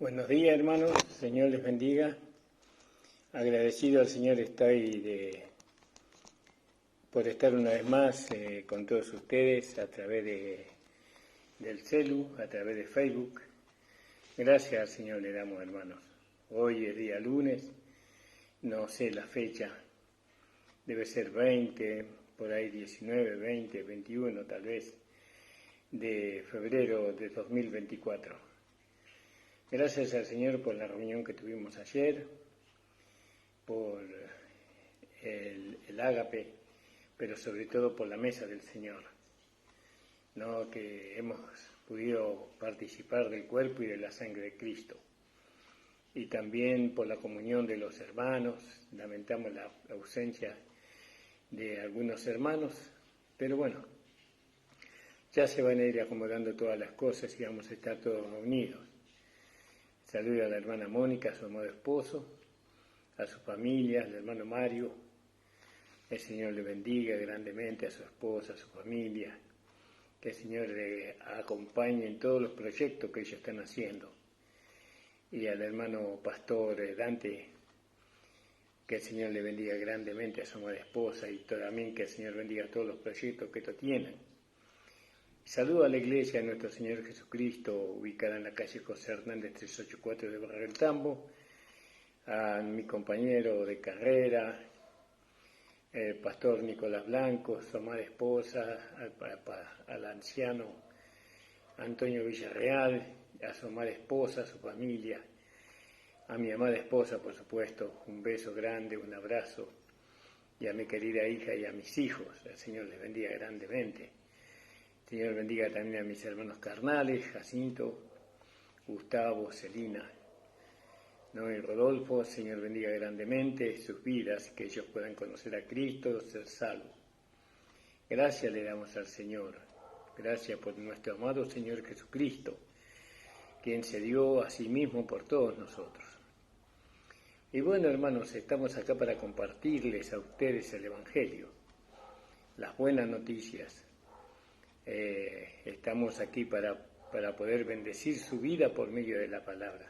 Buenos días, hermanos. Señor les bendiga. Agradecido al Señor por estar una vez más con todos ustedes a través del celu, a través de Facebook. Gracias al Señor le damos, hermanos. Hoy es día lunes, no sé la fecha, debe ser 20, por ahí 19, 20, 21 tal vez, de febrero de 2024. Gracias al Señor por la reunión que tuvimos ayer, por el ágape, pero sobre todo por la mesa del Señor, ¿no? Que hemos podido participar del cuerpo y de la sangre de Cristo. Y también por la comunión de los hermanos. Lamentamos la ausencia de algunos hermanos, pero bueno, ya se van a ir acomodando todas las cosas y vamos a estar todos reunidos. Saludo a la hermana Mónica, a su amado esposo, a su familia, al hermano Mario. El Señor le bendiga grandemente a su esposa, a su familia. Que el Señor le acompañe en todos los proyectos que ellos están haciendo. Y al hermano pastor Dante, que el Señor le bendiga grandemente a su amada esposa y también que el Señor bendiga todos los proyectos que estos tienen. Saludo a la iglesia de nuestro Señor Jesucristo, ubicada en la calle José Hernández 384 de Barrio del Tambo, a mi compañero de carrera, el pastor Nicolás Blanco, su amada esposa, al anciano Antonio Villarreal, a su amada esposa, a su familia, a mi amada esposa, por supuesto, un beso grande, un abrazo, y a mi querida hija y a mis hijos. El Señor les bendiga grandemente. El Señor bendiga también a mis hermanos carnales, Jacinto, Gustavo, Celina, ¿no? Y Rodolfo. El Señor bendiga grandemente sus vidas, que ellos puedan conocer a Cristo, ser salvos. Gracias le damos al Señor. Gracias por nuestro amado Señor Jesucristo, quien se dio a sí mismo por todos nosotros. Y bueno, hermanos, estamos acá para compartirles a ustedes el Evangelio, las buenas noticias. Estamos aquí para poder bendecir su vida por medio de la palabra.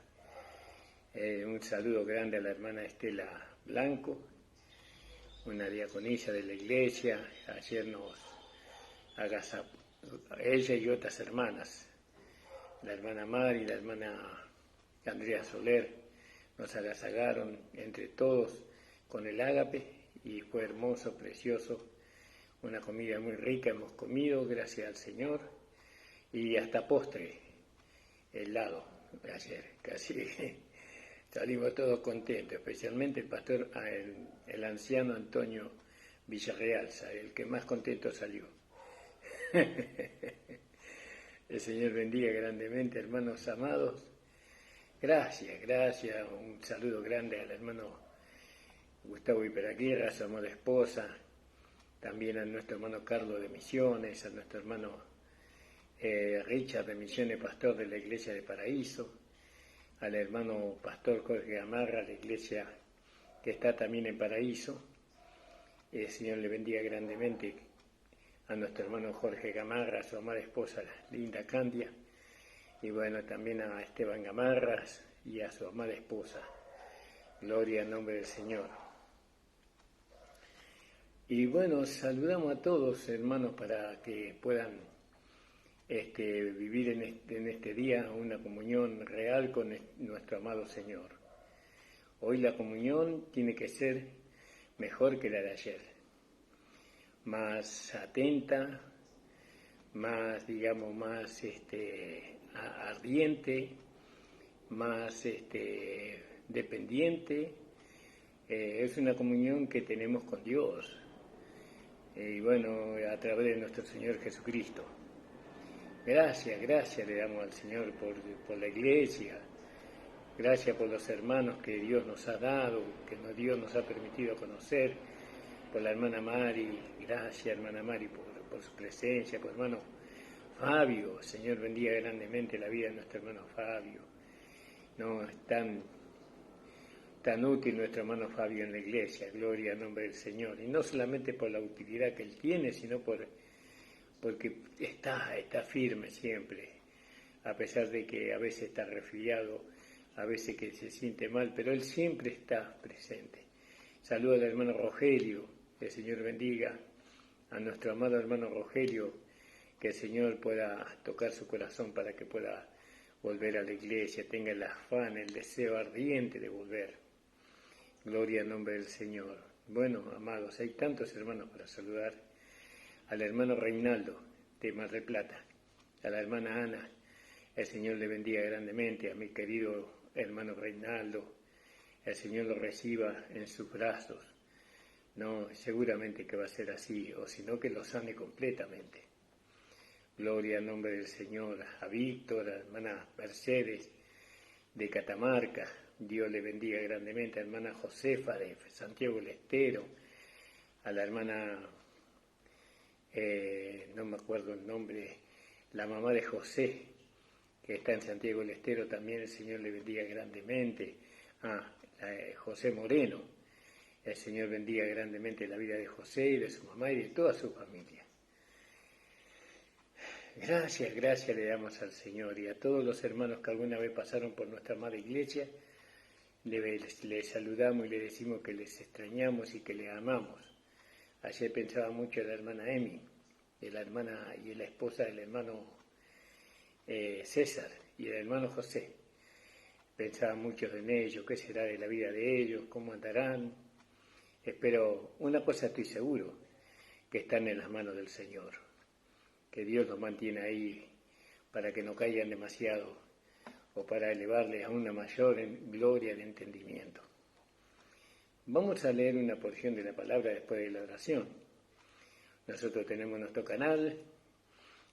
Un saludo grande a la hermana Estela Blanco, una diaconisa de la iglesia. Ayer nos agasajó, ella y otras hermanas, la hermana Mari y la hermana Andrea Soler, nos agasajaron entre todos con el ágape y fue hermoso, precioso. Una comida muy rica hemos comido, gracias al Señor, y hasta postre, helado, ayer, casi salimos todos contentos, especialmente el pastor, el anciano Antonio Villarreal, el que más contento salió. El Señor bendiga grandemente, hermanos amados. Gracias, un saludo grande al hermano Gustavo Hiperaguirre, a su amada esposa, también a nuestro hermano Carlos de Misiones, a nuestro hermano Richard de Misiones, pastor de la iglesia de Paraíso, al hermano pastor Jorge Gamarra, la iglesia que está también en Paraíso. El Señor le bendiga grandemente a nuestro hermano Jorge Gamarra, a su amada esposa Linda Candia, y bueno, también a Esteban Gamarras y a su amada esposa. Gloria al nombre del Señor. Y bueno, saludamos a todos, hermanos, para que puedan vivir en este día una comunión real con nuestro amado Señor. Hoy la comunión tiene que ser mejor que la de ayer, más atenta, más, digamos, más ardiente, más dependiente. Es una comunión que tenemos con Dios. Y bueno, a través de nuestro Señor Jesucristo. Gracias le damos al Señor por la iglesia, gracias por los hermanos que Dios nos ha dado, que Dios nos ha permitido conocer, por la hermana Mari, gracias hermana Mari por su presencia, por hermano Fabio. Señor bendiga grandemente la vida de nuestro hermano Fabio. No es tan útil nuestro hermano Fabio en la iglesia, gloria al nombre del Señor, y no solamente por la utilidad que él tiene, sino porque está firme siempre, a pesar de que a veces está resfriado, a veces que se siente mal, pero Él siempre está presente. Saludo al hermano Rogelio, que el Señor bendiga a nuestro amado hermano Rogelio, que el Señor pueda tocar su corazón para que pueda volver a la iglesia, tenga el afán, el deseo ardiente de volver. Gloria al nombre del Señor. Bueno, amados, hay tantos hermanos para saludar. Al hermano Reinaldo, de Mar del Plata, a la hermana Ana, el Señor le bendiga grandemente, a mi querido hermano Reinaldo, el Señor lo reciba en sus brazos. No, seguramente que va a ser así, o si no que lo sane completamente. Gloria al nombre del Señor, a Víctor, a la hermana Mercedes de Catamarca, Dios le bendiga grandemente, a la hermana Josefa de Santiago del Estero, a la hermana, no me acuerdo el nombre, la mamá de José, que está en Santiago del Estero, también el Señor le bendiga grandemente, José Moreno, el Señor bendiga grandemente la vida de José y de su mamá y de toda su familia. Gracias le damos al Señor y a todos los hermanos que alguna vez pasaron por nuestra amada iglesia, les saludamos y le decimos que les extrañamos y que les amamos. Ayer pensaba mucho en la hermana Emi, la hermana y la esposa del hermano César y el hermano José. Pensaba mucho en ellos, qué será de la vida de ellos, cómo andarán. Pero una cosa estoy seguro, que están en las manos del Señor, que Dios los mantiene ahí para que no caigan demasiado o para elevarles a una mayor gloria de entendimiento. Vamos a leer una porción de la palabra después de la oración. Nosotros tenemos nuestro canal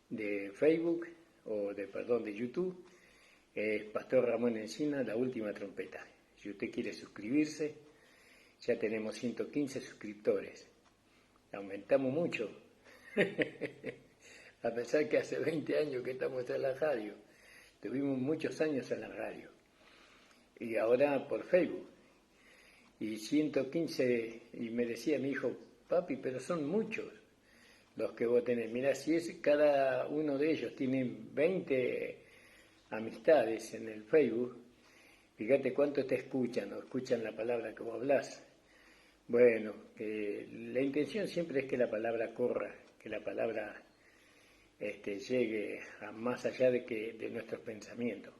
de Facebook, de YouTube, Pastor Ramón Encina, La Última Trompeta. Si usted quiere suscribirse, ya tenemos 115 suscriptores. Aumentamos mucho. A pesar que hace 20 años que estamos en la radio. Tuvimos muchos años en la radio. Y ahora por Facebook. Y 115, y me decía mi hijo, papi, pero son muchos los que vos tenés. Mirá, si es cada uno de ellos tiene 20 amistades en el Facebook, fíjate cuánto te escuchan o escuchan la palabra que vos hablás. Bueno, la intención siempre es que la palabra corra, que la palabra llegue a más allá de nuestros pensamientos.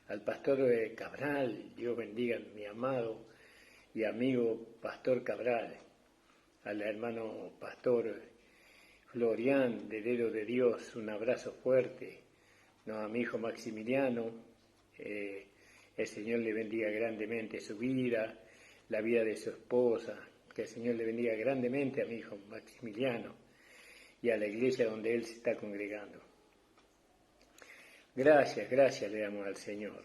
Al pastor Cabral, Dios bendiga a mi amado y amigo pastor Cabral, al hermano pastor Florian, heredero de Dios, un abrazo fuerte, a mi hijo Maximiliano, el Señor le bendiga grandemente su vida, la vida de su esposa, que el Señor le bendiga grandemente a mi hijo Maximiliano y a la iglesia donde él se está congregando. Gracias le damos al Señor.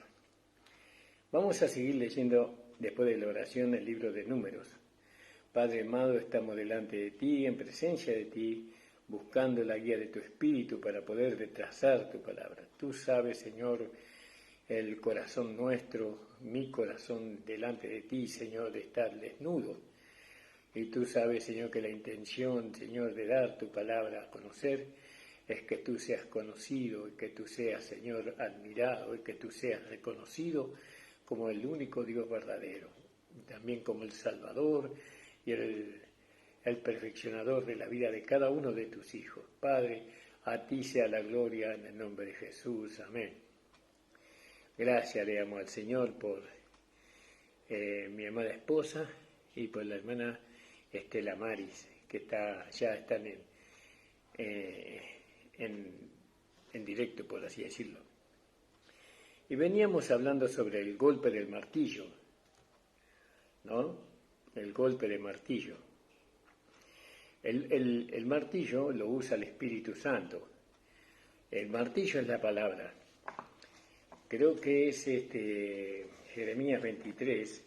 Vamos a seguir leyendo después de la oración el libro de Números. Padre amado, estamos delante de ti, en presencia de ti, buscando la guía de tu Espíritu para poder retrasar tu palabra. Tú sabes, Señor, el corazón nuestro, mi corazón delante de ti, Señor, de estar desnudo. Y tú sabes, Señor, que la intención, Señor, de dar tu palabra a conocer es que tú seas conocido y que tú seas, Señor, admirado y que tú seas reconocido como el único Dios verdadero, y también como el Salvador y el perfeccionador de la vida de cada uno de tus hijos. Padre, a ti sea la gloria en el nombre de Jesús. Amén. Gracias le damos al Señor por mi amada esposa y por la hermana Estela Maris, que ya están en directo, por así decirlo. Y veníamos hablando sobre el golpe del martillo, ¿no? El golpe del martillo. El martillo lo usa el Espíritu Santo. El martillo es la palabra. Creo que es Jeremías 23.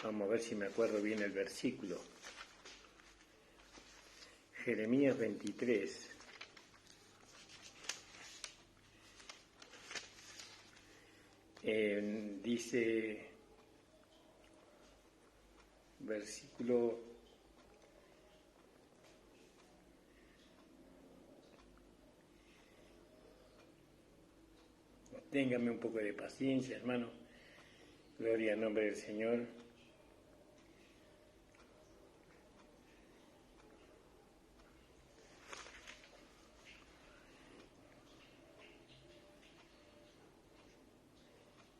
Vamos a ver si me acuerdo bien el versículo. Jeremías 23. Dice, versículo Téngame un poco de paciencia, hermano. Gloria al nombre del Señor.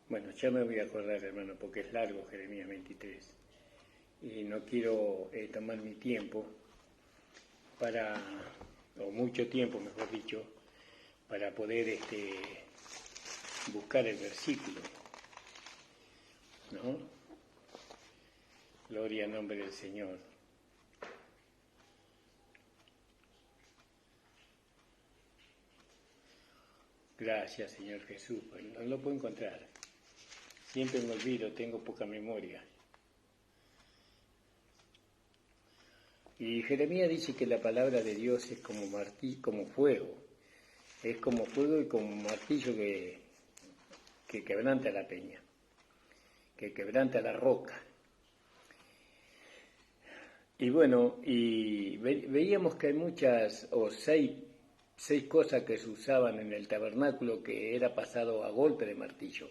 Bueno, ya me voy a acordar, hermano, porque es largo Jeremías 23. Y no quiero tomar mi tiempo o mucho tiempo, mejor dicho, para poder buscar el versículo, ¿no? Gloria al nombre del Señor. Gracias, Señor Jesús. Pues no lo puedo encontrar. Siempre me olvido, tengo poca memoria. Y Jeremías dice que la palabra de Dios es como como fuego. Es como fuego y como martillo que quebranta la peña, que quebranta la roca. Y bueno, y veíamos que hay muchas, o seis cosas que se usaban en el tabernáculo que era pasado a golpe de martillo,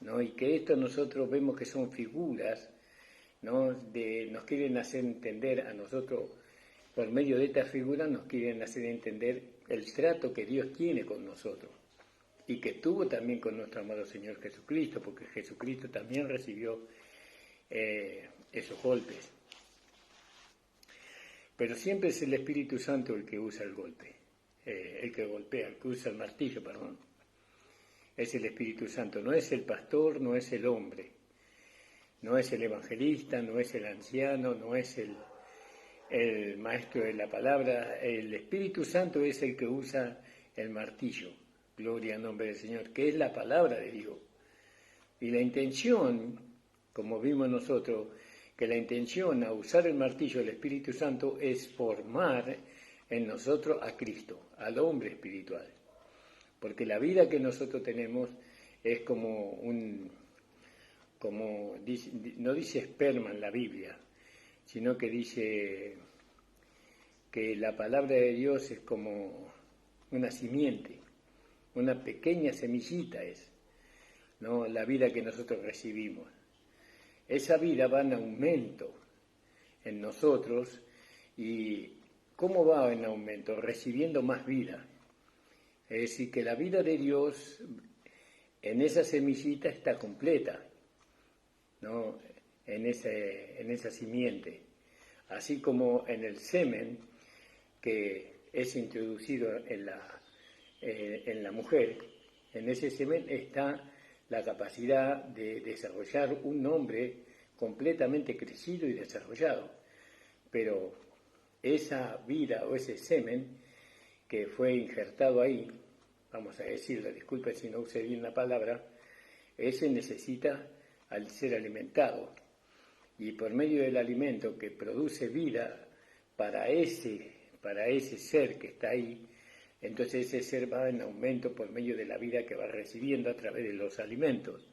¿no? Y que esto nosotros vemos que son figuras, ¿no? Nos quieren hacer entender a nosotros, por medio de estas figuras nos quieren hacer entender el trato que Dios tiene con nosotros y que tuvo también con nuestro amado Señor Jesucristo, porque Jesucristo también recibió esos golpes. Pero siempre es el Espíritu Santo el que usa el golpe, el que golpea, el que usa el martillo, perdón. Es el Espíritu Santo, no es el pastor, no es el hombre, no es el evangelista, no es el anciano, no es el maestro de la palabra. El Espíritu Santo es el que usa el martillo, gloria al nombre del Señor, que es la palabra de Dios. Y la intención, como vimos nosotros, que la intención a usar el martillo del Espíritu Santo es formar en nosotros a Cristo, al hombre espiritual. Porque la vida que nosotros tenemos es como no dice esperma en la Biblia, sino que dice que la palabra de Dios es como una simiente, una pequeña semillita es, ¿no? La vida que nosotros recibimos. Esa vida va en aumento en nosotros. ¿Y cómo va en aumento? Recibiendo más vida. Es decir, que la vida de Dios en esa semillita está completa, ¿no? En esa simiente. Así como en el semen que es introducido en la mujer, en ese semen está la capacidad de desarrollar un hombre completamente crecido y desarrollado. Pero esa vida o ese semen que fue injertado ahí, vamos a decirlo, disculpe si no usé bien la palabra, ese necesita al ser alimentado. Y por medio del alimento que produce vida para ese ser que está ahí, entonces ese ser va en aumento por medio de la vida que va recibiendo a través de los alimentos.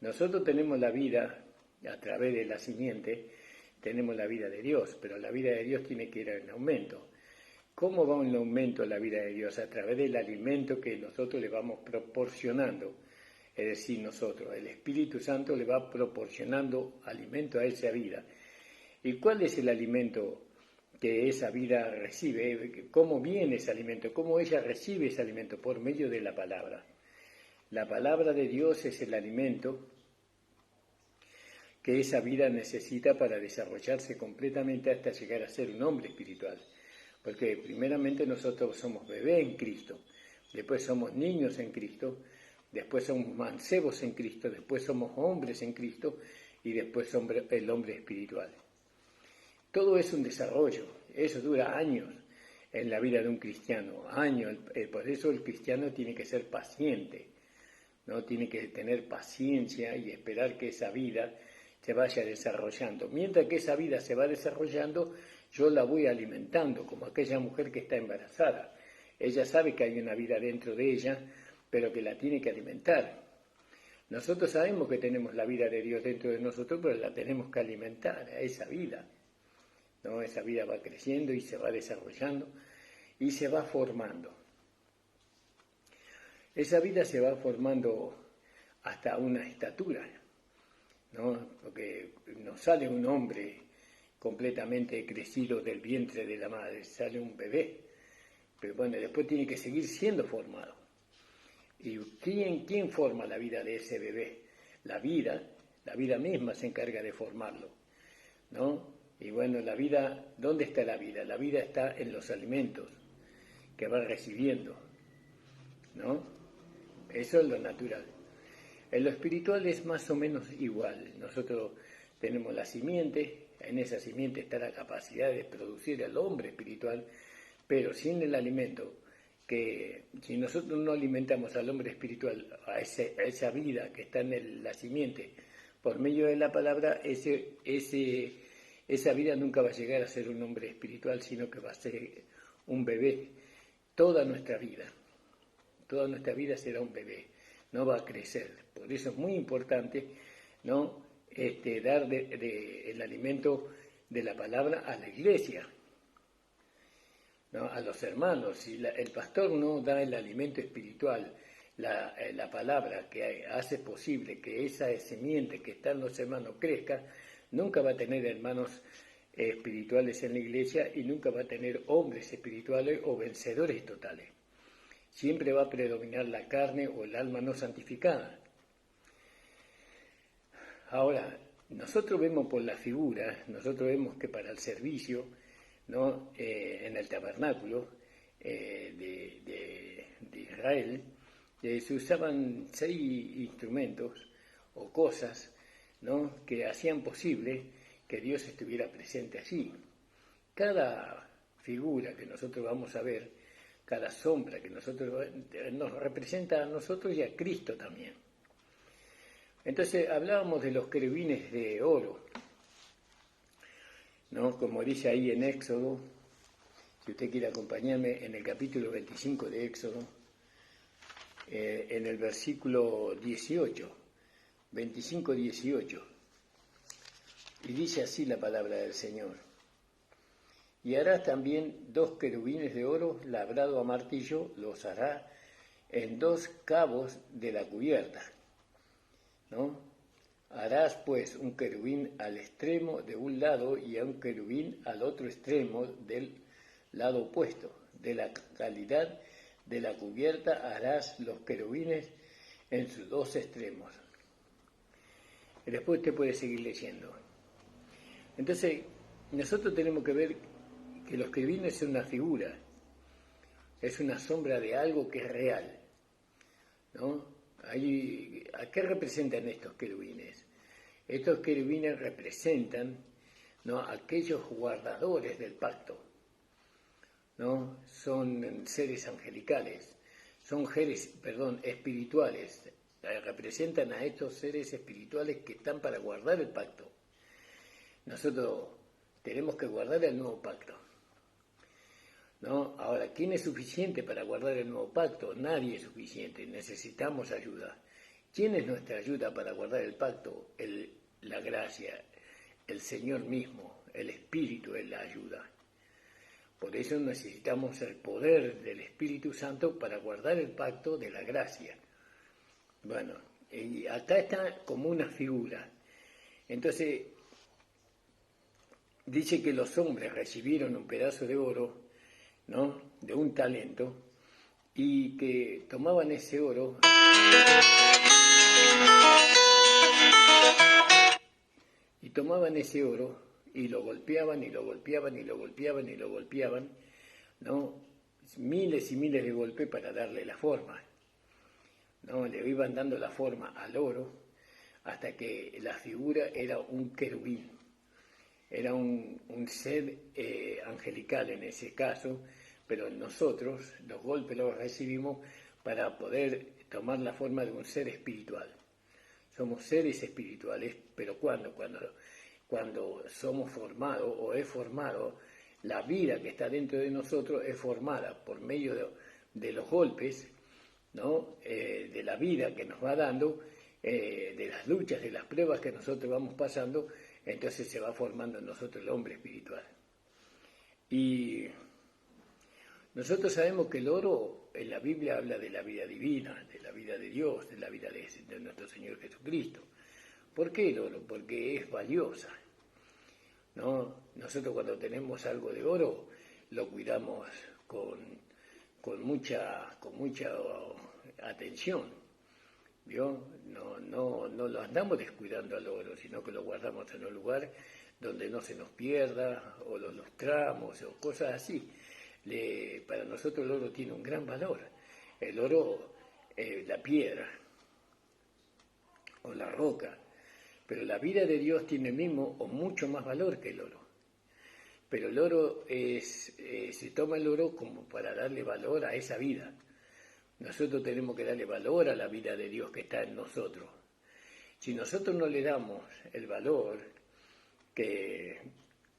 Nosotros tenemos la vida a través de la simiente, tenemos la vida de Dios, pero la vida de Dios tiene que ir en aumento. ¿Cómo va en aumento la vida de Dios? A través del alimento que nosotros le vamos proporcionando. Es decir, nosotros, el Espíritu Santo le va proporcionando alimento a esa vida. ¿Y cuál es el alimento que esa vida recibe? ¿Cómo viene ese alimento? ¿Cómo ella recibe ese alimento? Por medio de la palabra. La palabra de Dios es el alimento que esa vida necesita para desarrollarse completamente hasta llegar a ser un hombre espiritual. Porque primeramente nosotros somos bebés en Cristo, después somos niños en Cristo, después somos mancebos en Cristo, después somos hombres en Cristo y después el hombre espiritual. Todo es un desarrollo, eso dura años en la vida de un cristiano, años. Por eso el cristiano tiene que ser paciente, ¿no? Tiene que tener paciencia y esperar que esa vida se vaya desarrollando. Mientras que esa vida se va desarrollando, yo la voy alimentando, como aquella mujer que está embarazada. Ella sabe que hay una vida dentro de ella, pero que la tiene que alimentar. Nosotros sabemos que tenemos la vida de Dios dentro de nosotros, pero la tenemos que alimentar a esa vida, ¿no? Esa vida va creciendo y se va desarrollando y se va formando. esa vida se va formando hasta una estatura, ¿no? Porque no sale un hombre completamente crecido del vientre de la madre, sale un bebé, pero bueno, después tiene que seguir siendo formado. ¿Y quién forma la vida de ese bebé? La vida misma se encarga de formarlo, ¿no? Y bueno, la vida, ¿dónde está la vida? La vida está en los alimentos que va recibiendo, ¿no? Eso es lo natural. En lo espiritual es más o menos igual. Nosotros tenemos la simiente, en esa simiente está la capacidad de producir al hombre espiritual, pero sin el alimento, que si nosotros no alimentamos al hombre espiritual, a esa vida que está en la simiente, por medio de la palabra, esa vida nunca va a llegar a ser un hombre espiritual, sino que va a ser un bebé. Toda nuestra vida será un bebé, no va a crecer. Por eso es muy importante, ¿no? Dar el alimento de la palabra a la iglesia, ¿no? A los hermanos. Si el pastor no da el alimento espiritual, la palabra que hace posible que esa semiente que está en los hermanos crezca, nunca va a tener hermanos espirituales en la iglesia y nunca va a tener hombres espirituales o vencedores totales. Siempre va a predominar la carne o el alma no santificada. Ahora, nosotros vemos por la figura, nosotros vemos que para el servicio, ¿no? En el tabernáculo de Israel, se usaban 6 instrumentos o cosas, ¿no? Que hacían posible que Dios estuviera presente allí. Cada figura que nosotros vamos a ver, cada sombra que nos representa a nosotros y a Cristo también. Entonces hablábamos de los querubines de oro, ¿no? Como dice ahí en Éxodo, si usted quiere acompañarme en el capítulo 25 de Éxodo, en el versículo 18, 25-18, y dice así la palabra del Señor: y harás también 2 querubines de oro labrado a martillo, los hará en 2 cabos de la cubierta, ¿no? Harás pues un querubín al extremo de un lado y a un querubín al otro extremo del lado opuesto. De la calidad de la cubierta harás los querubines en sus 2 extremos. Y después usted puede seguir leyendo. Entonces, nosotros tenemos que ver que los querubines son una figura, es una sombra de algo que es real, ¿no? ¿A qué representan estos querubines? Estos querubines representan, ¿no?, aquellos guardadores del pacto, ¿no? Son seres angelicales, son seres, espirituales, representan a estos seres espirituales que están para guardar el pacto. Nosotros tenemos que guardar el nuevo pacto, ¿no? Ahora, ¿quién es suficiente para guardar el nuevo pacto? Nadie es suficiente, necesitamos ayuda. ¿Quién es nuestra ayuda para guardar el pacto? La gracia, el Señor mismo, el Espíritu es la ayuda. Por eso necesitamos el poder del Espíritu Santo para guardar el pacto de la gracia. Bueno, y acá está como una figura. Entonces, dice que los hombres recibieron un pedazo de oro, ¿no?, de un talento, y que tomaban ese oro y lo golpeaban y lo golpeaban y lo golpeaban y lo golpeaban, ¿no? Miles y miles de golpes para darle la forma, ¿no? Le iban dando la forma al oro hasta que la figura era un querubín, era un ser angelical en ese caso, pero nosotros los golpes los recibimos para poder tomar la forma de un ser espiritual. Somos seres espirituales, pero cuando somos formados o es formado, la vida que está dentro de nosotros es formada por medio de los golpes, ¿no?, de la vida que nos va dando, de las luchas, de las pruebas que nosotros vamos pasando. Entonces se va formando en nosotros el hombre espiritual. Y nosotros sabemos que el oro en la Biblia habla de la vida divina, de la vida de Dios, de la vida de nuestro Señor Jesucristo. ¿Por qué el oro? Porque es valiosa, ¿no? Nosotros cuando tenemos algo de oro lo cuidamos con mucha atención, ¿vio? No lo andamos descuidando al oro, sino que lo guardamos en un lugar donde no se nos pierda, o lo lustramos, o cosas así. Para nosotros el oro tiene un gran valor. El oro, la piedra, o la roca, pero la vida de Dios tiene el mismo o mucho más valor que el oro. Pero el oro se toma el oro como para darle valor a esa vida. Nosotros tenemos que darle valor a la vida de Dios que está en nosotros. Si nosotros no le damos el valor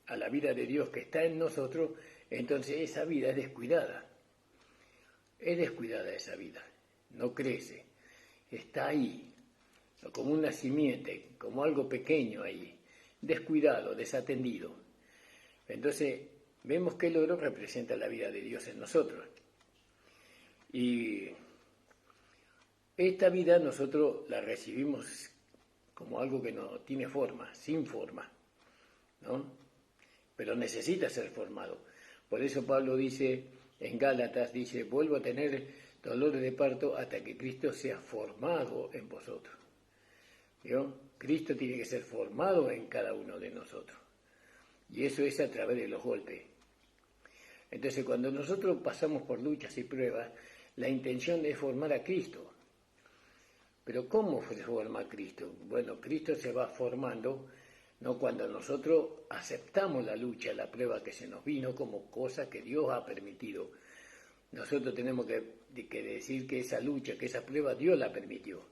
a la vida de Dios que está en nosotros, entonces esa vida es descuidada. Es descuidada esa vida, no crece, está ahí, como una simiente, como algo pequeño ahí, descuidado, desatendido. Entonces vemos que el oro representa la vida de Dios en nosotros. Y esta vida nosotros la recibimos como algo que no tiene forma, sin forma, ¿no? Pero necesita ser formado. Por eso Pablo dice en Gálatas, dice, vuelvo a tener dolores de parto hasta que Cristo sea formado en vosotros. ¿Vio? Cristo tiene que ser formado en cada uno de nosotros. Y eso es a través de los golpes. Entonces, cuando nosotros pasamos por luchas y pruebas, la intención es formar a Cristo. Pero ¿cómo se forma a Cristo? Bueno, Cristo se va formando, no cuando nosotros aceptamos la lucha, la prueba que se nos vino como cosa que Dios ha permitido. Nosotros tenemos que decir que esa lucha, que esa prueba Dios la permitió.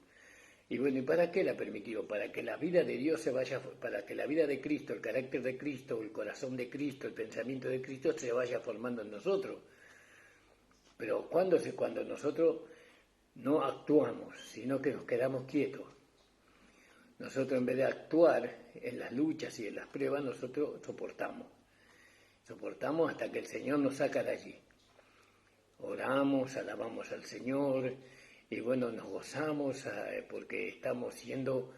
Y bueno, ¿y para qué la permitió? Para que la vida de Dios para que la vida de Cristo, el carácter de Cristo, el corazón de Cristo, el pensamiento de Cristo se vaya formando en nosotros. Pero cuando nosotros no actuamos, sino que nos quedamos quietos. Nosotros en vez de actuar en las luchas y en las pruebas, nosotros soportamos. Soportamos hasta que el Señor nos saca de allí. Oramos, alabamos al Señor y bueno, nos gozamos porque estamos siendo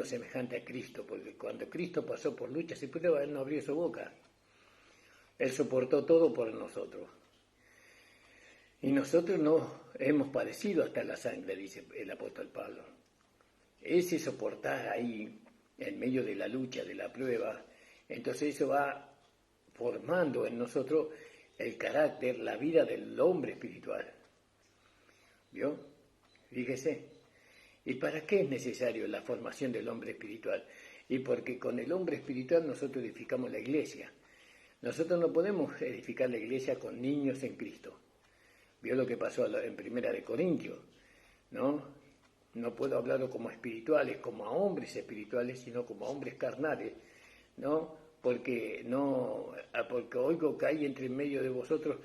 semejantes a Cristo, porque cuando Cristo pasó por luchas y pruebas, Él no abrió su boca. Él soportó todo por nosotros. Y nosotros no hemos padecido hasta la sangre, dice el apóstol Pablo. Ese soportar ahí, en medio de la lucha, de la prueba, entonces eso va formando en nosotros el carácter, la vida del hombre espiritual. ¿Vio? Fíjese. ¿Y para qué es necesario la formación del hombre espiritual? Y porque con el hombre espiritual nosotros edificamos la iglesia. Nosotros no podemos edificar la iglesia con niños en Cristo. ¿Vio lo que pasó en Primera de Corintios? ¿No? No puedo hablarlo como espirituales, como a hombres espirituales, sino como a hombres carnales, ¿no? Porque oigo que hay entre medio de vosotros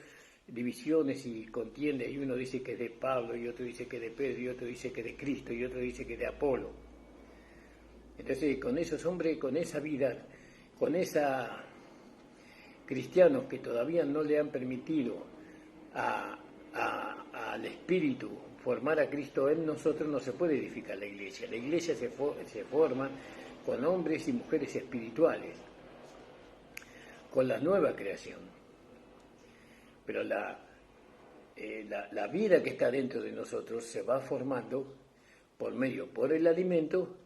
divisiones y contiendas, y uno dice que es de Pablo, y otro dice que es de Pedro, y otro dice que es de Cristo, y otro dice que es de Apolo. Entonces, con esos hombres, con esa vida, con esa cristianos que todavía no le han permitido al Espíritu formar a Cristo en nosotros, no se puede edificar la iglesia. La iglesia se forma con hombres y mujeres espirituales, con la nueva creación. Pero la vida que está dentro de nosotros se va formando por el alimento,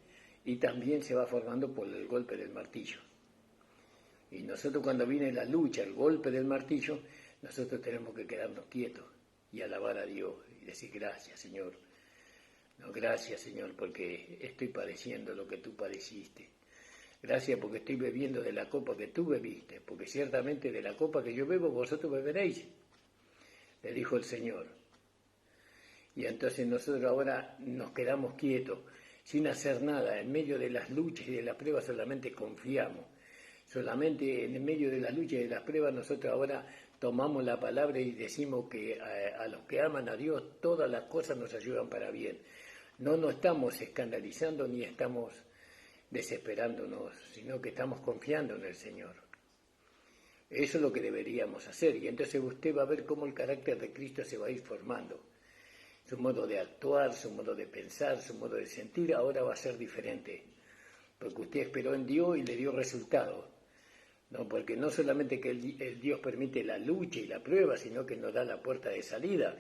y también se va formando por el golpe del martillo. Y nosotros, cuando viene la lucha, el golpe del martillo, nosotros tenemos que quedarnos quietos y alabar a Dios y decir gracias, Señor. No, gracias, Señor, porque estoy padeciendo lo que tú padeciste. Gracias porque estoy bebiendo de la copa que tú bebiste, porque ciertamente de la copa que yo bebo vosotros beberéis, le dijo el Señor. Y entonces nosotros ahora nos quedamos quietos, sin hacer nada, en medio de las luchas y de las pruebas solamente confiamos. Solamente en medio de las luchas y de las pruebas nosotros ahora tomamos la palabra y decimos que a los que aman a Dios todas las cosas nos ayudan para bien. No nos estamos escandalizando ni estamos desesperándonos, sino que estamos confiando en el Señor. Eso es lo que deberíamos hacer. Y entonces usted va a ver cómo el carácter de Cristo se va a ir formando. Su modo de actuar, su modo de pensar, su modo de sentir, ahora va a ser diferente. Porque usted esperó en Dios y le dio resultado. ¿No? Porque no solamente que el Dios permite la lucha y la prueba, sino que nos da la puerta de salida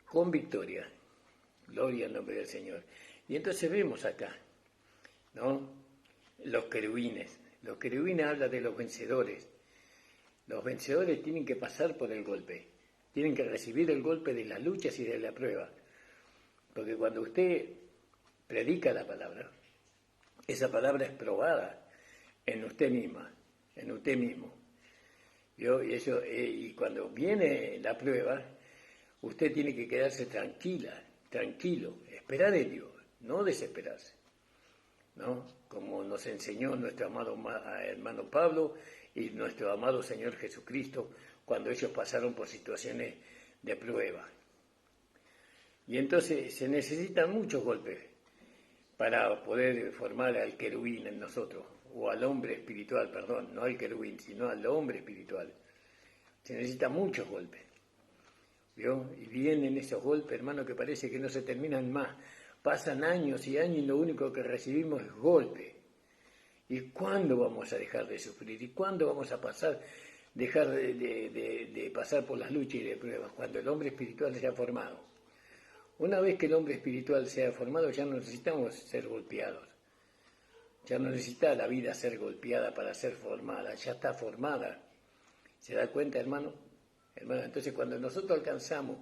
con victoria. Gloria al nombre del Señor. Y entonces vemos acá, ¿no? Los querubines. Los querubines hablan de los vencedores. Los vencedores tienen que pasar por el golpe. Tienen que recibir el golpe de las luchas y de la prueba. Porque cuando usted predica la palabra, esa palabra es probada en usted misma, en usted mismo. Y cuando viene la prueba, usted tiene que quedarse tranquilo, esperar en Dios, no desesperarse, ¿no? Como nos enseñó nuestro amado hermano Pablo y nuestro amado Señor Jesucristo cuando ellos pasaron por situaciones de prueba. Y entonces se necesitan muchos golpes para poder formar al querubín en nosotros, o al hombre espiritual, perdón, no al querubín, sino al hombre espiritual. Se necesitan muchos golpes. ¿Vio? Y vienen esos golpes, hermano, que parece que no se terminan más. Pasan años y años y lo único que recibimos es golpe. ¿Y cuándo vamos a dejar de sufrir? ¿Y cuándo vamos a dejar de pasar por las luchas y de pruebas? Cuando el hombre espiritual se ha formado. Una vez que el hombre espiritual se ha formado, ya no necesitamos ser golpeados. Ya no necesita la vida ser golpeada para ser formada, ya está formada. ¿Se da cuenta, hermano? Entonces cuando nosotros alcanzamos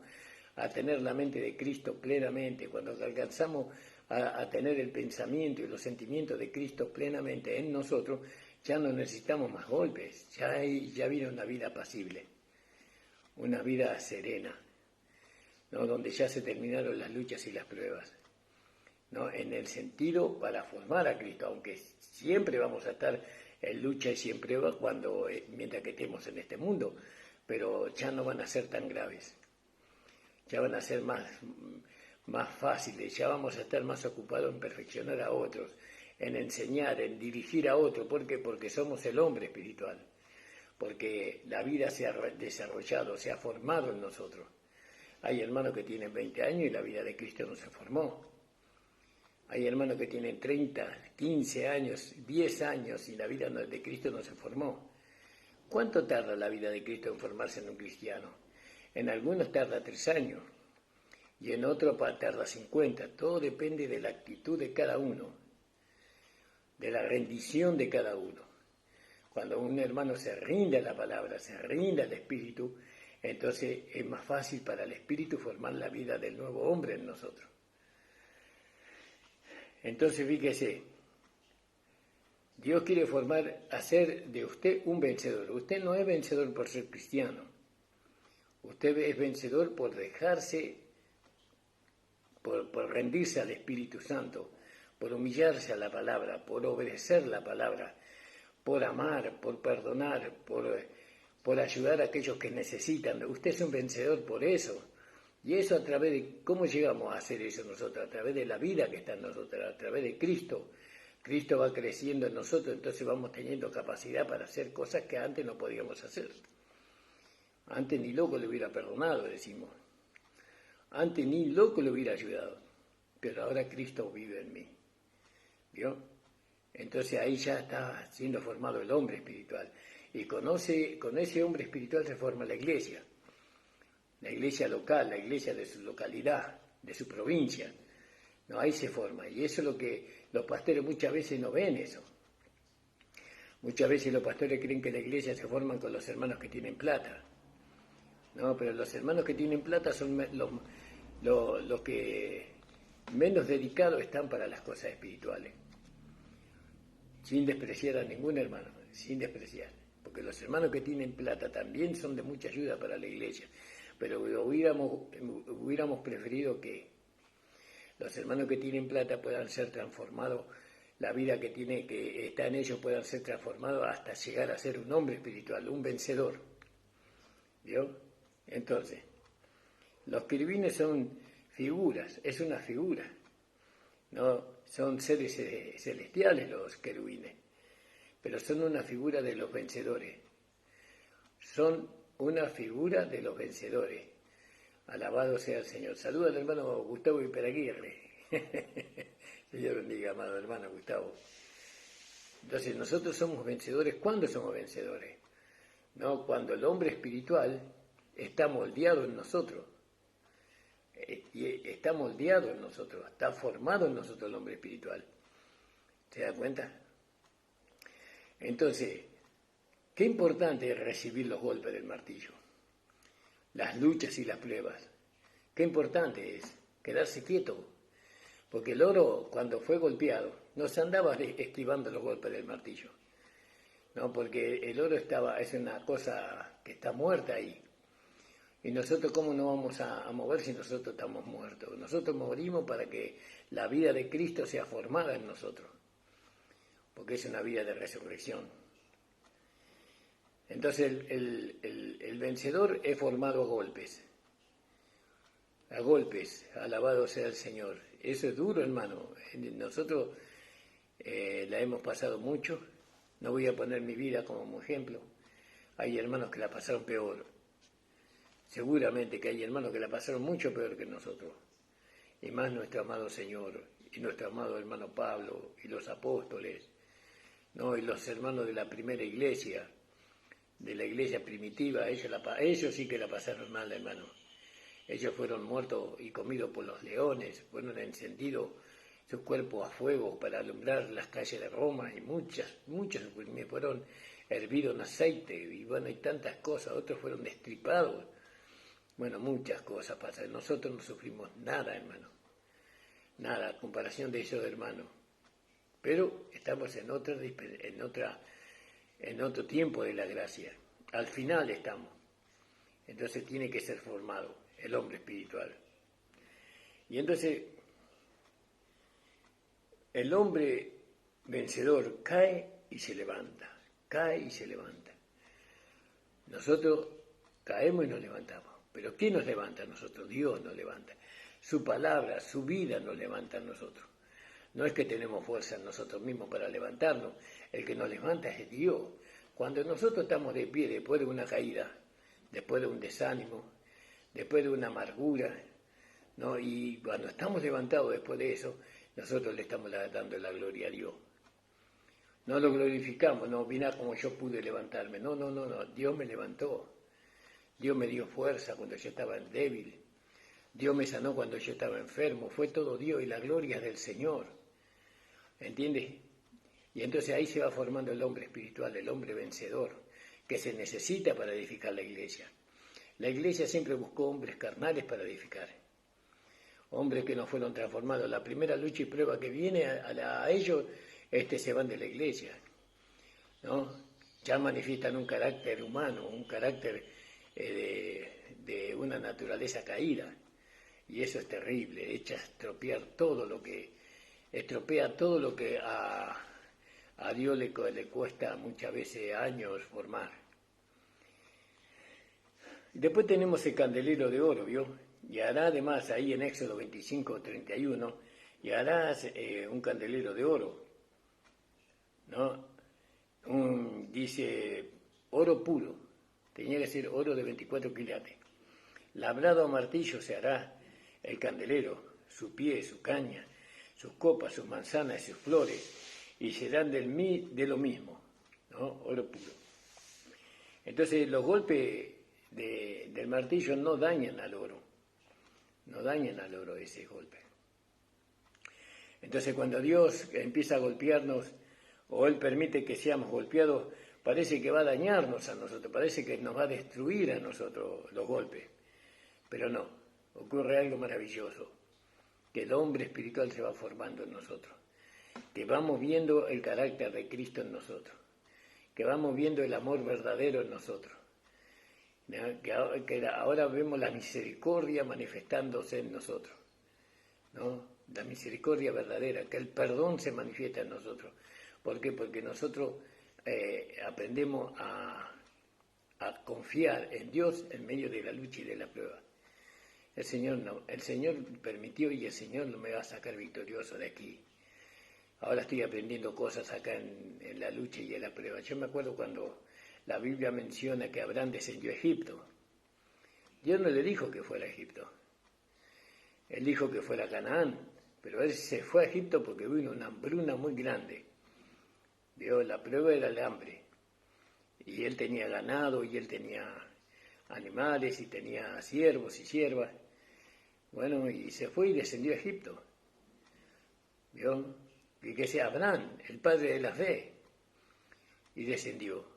a tener la mente de Cristo plenamente, cuando alcanzamos a tener el pensamiento y los sentimientos de Cristo plenamente en nosotros, ya no necesitamos más golpes, ya viene una vida apacible, una vida serena, ¿no? Donde ya se terminaron las luchas y las pruebas, ¿no? En el sentido para formar a Cristo, aunque siempre vamos a estar en lucha y en prueba mientras que estemos en este mundo, pero ya no van a ser tan graves, ya van a ser más fáciles, ya vamos a estar más ocupados en perfeccionar a otros, en enseñar, en dirigir a otros. ¿Por qué? Porque somos el hombre espiritual, porque la vida se ha desarrollado, se ha formado en nosotros. Hay hermanos que tienen 20 años y la vida de Cristo no se formó. Hay hermanos que tienen 30, 15 años, 10 años y la vida de Cristo no se formó. ¿Cuánto tarda la vida de Cristo en formarse en un cristiano? En algunos tarda 3 años y en otros tarda 50. Todo depende de la actitud de cada uno, de la rendición de cada uno. Cuando un hermano se rinde a la palabra, se rinde al Espíritu, entonces es más fácil para el Espíritu formar la vida del nuevo hombre en nosotros. Entonces fíjese, Dios quiere hacer de usted un vencedor. Usted no es vencedor por ser cristiano. Usted es vencedor por dejarse, por rendirse al Espíritu Santo, por humillarse a la palabra, por obedecer la palabra, por amar, por perdonar, por ayudar a aquellos que necesitan. Usted es un vencedor por eso. Y eso a través de, ¿cómo llegamos a hacer eso nosotros? A través de la vida que está en nosotros, a través de Cristo. Cristo va creciendo en nosotros, entonces vamos teniendo capacidad para hacer cosas que antes no podíamos hacer. Antes ni loco le hubiera perdonado, decimos. Antes ni loco le hubiera ayudado. Pero ahora Cristo vive en mí. ¿Vio? Entonces ahí ya está siendo formado el hombre espiritual. Y con ese hombre espiritual se forma la iglesia local, la iglesia de su localidad, de su provincia. No, ahí se forma. Y eso es lo que los pastores muchas veces no ven eso. Muchas veces los pastores creen que la iglesia se forma con los hermanos que tienen plata. No, pero los hermanos que tienen plata son los que menos dedicados están para las cosas espirituales. Sin despreciar a ningún hermano, sin despreciar. Porque los hermanos que tienen plata también son de mucha ayuda para la iglesia. Pero hubiéramos preferido que los hermanos que tienen plata puedan ser transformados, la vida que está en ellos puedan ser transformados hasta llegar a ser un hombre espiritual, un vencedor. ¿Vio? Entonces, los querubines son figuras, es una figura, ¿no? Son seres celestiales los querubines, pero son una figura de los vencedores. son una figura de los vencedores. Alabado sea el Señor. Saluda al hermano Gustavo Iperaguirre. Señor bendiga, amado hermano Gustavo. Entonces, nosotros somos vencedores. ¿Cuándo somos vencedores? ¿No? Cuando el hombre espiritual está moldeado en nosotros. Y está moldeado en nosotros, está formado en nosotros el hombre espiritual. ¿Se da cuenta? Entonces, qué importante es recibir los golpes del martillo, las luchas y las pruebas. Qué importante es quedarse quieto, porque el oro, cuando fue golpeado, no se andaba esquivando los golpes del martillo, ¿no? Porque el oro es una cosa que está muerta ahí. Y nosotros, ¿cómo no vamos a mover si nosotros estamos muertos? Nosotros morimos para que la vida de Cristo sea formada en nosotros, porque es una vida de resurrección. Entonces el vencedor es formado a golpes, alabado sea el Señor. Eso es duro, hermano. Nosotros la hemos pasado mucho, no voy a poner mi vida como ejemplo. Hay hermanos que la pasaron peor. Seguramente que hay hermanos que la pasaron mucho peor que nosotros, y más nuestro amado Señor, y nuestro amado hermano Pablo, y los apóstoles, ¿no? Y los hermanos de la primera iglesia, de la iglesia primitiva, ellos sí que la pasaron mal, hermano. Ellos fueron muertos y comidos por los leones, fueron encendidos sus cuerpos a fuego para alumbrar las calles de Roma, y muchos fueron hervidos en aceite, y bueno, hay tantas cosas, otros fueron destripados. Bueno, muchas cosas pasan. Nosotros no sufrimos nada, hermano. Nada, a comparación de ellos, hermano. Pero estamos en otro tiempo de la gracia. Al final estamos. Entonces tiene que ser formado el hombre espiritual. Y entonces, el hombre vencedor cae y se levanta. Cae y se levanta. Nosotros caemos y nos levantamos. Pero ¿quién nos levanta a nosotros? Dios nos levanta. Su palabra, su vida nos levanta a nosotros. No es que tenemos fuerza en nosotros mismos para levantarnos. El que nos levanta es Dios. Cuando nosotros estamos de pie después de una caída, después de un desánimo, después de una amargura, ¿no? Y cuando estamos levantados después de eso, nosotros le estamos dando la gloria a Dios. No lo glorificamos, no, mira como yo pude levantarme. No, Dios me levantó. Dios me dio fuerza cuando yo estaba débil. Dios me sanó cuando yo estaba enfermo. Fue todo Dios y la gloria del Señor. ¿Entiendes? Y entonces ahí se va formando el hombre espiritual, el hombre vencedor, que se necesita para edificar la iglesia. La iglesia siempre buscó hombres carnales para edificar. Hombres que no fueron transformados. La primera lucha y prueba que viene a ellos, se van de la iglesia, ¿no? Ya manifiestan un carácter humano, un carácter de una naturaleza caída, y eso es terrible. Estropea todo lo que a Dios le cuesta muchas veces años formar. Después tenemos el candelero de oro, ¿vio? Y hará además ahí en Éxodo 25:31, y harás un candelero de oro, ¿no? Dice oro puro. Tenía que ser oro de 24 quilates. Labrado a martillo se hará el candelero, su pie, su caña, sus copas, sus manzanas y sus flores, y serán de lo mismo, ¿no? Oro puro. Entonces los golpes del martillo no dañan al oro, ese golpe. Entonces cuando Dios empieza a golpearnos, o Él permite que seamos golpeados, parece que va a dañarnos a nosotros, parece que nos va a destruir a nosotros los golpes. Pero no, ocurre algo maravilloso, que el hombre espiritual se va formando en nosotros, que vamos viendo el carácter de Cristo en nosotros, que vamos viendo el amor verdadero en nosotros, que ahora vemos la misericordia manifestándose en nosotros, ¿no? La misericordia verdadera, que el perdón se manifiesta en nosotros. ¿Por qué? Porque nosotros aprendemos a confiar en Dios en medio de la lucha y de la prueba. El Señor permitió, y el Señor me va a sacar victorioso de aquí. Ahora estoy aprendiendo cosas acá en la lucha y en la prueba. Yo me acuerdo cuando la Biblia menciona que Abraham descendió a Egipto. Dios no le dijo que fuera a Egipto. Él dijo que fuera a Canaán, pero él se fue a Egipto porque vino una hambruna muy grande. ¿Vio? La prueba era el hambre. Y él tenía ganado, y él tenía animales, y tenía siervos y siervas. Bueno, y se fue y descendió a Egipto. ¿Vio? Y que sea Abraham, el padre de la fe. Y descendió.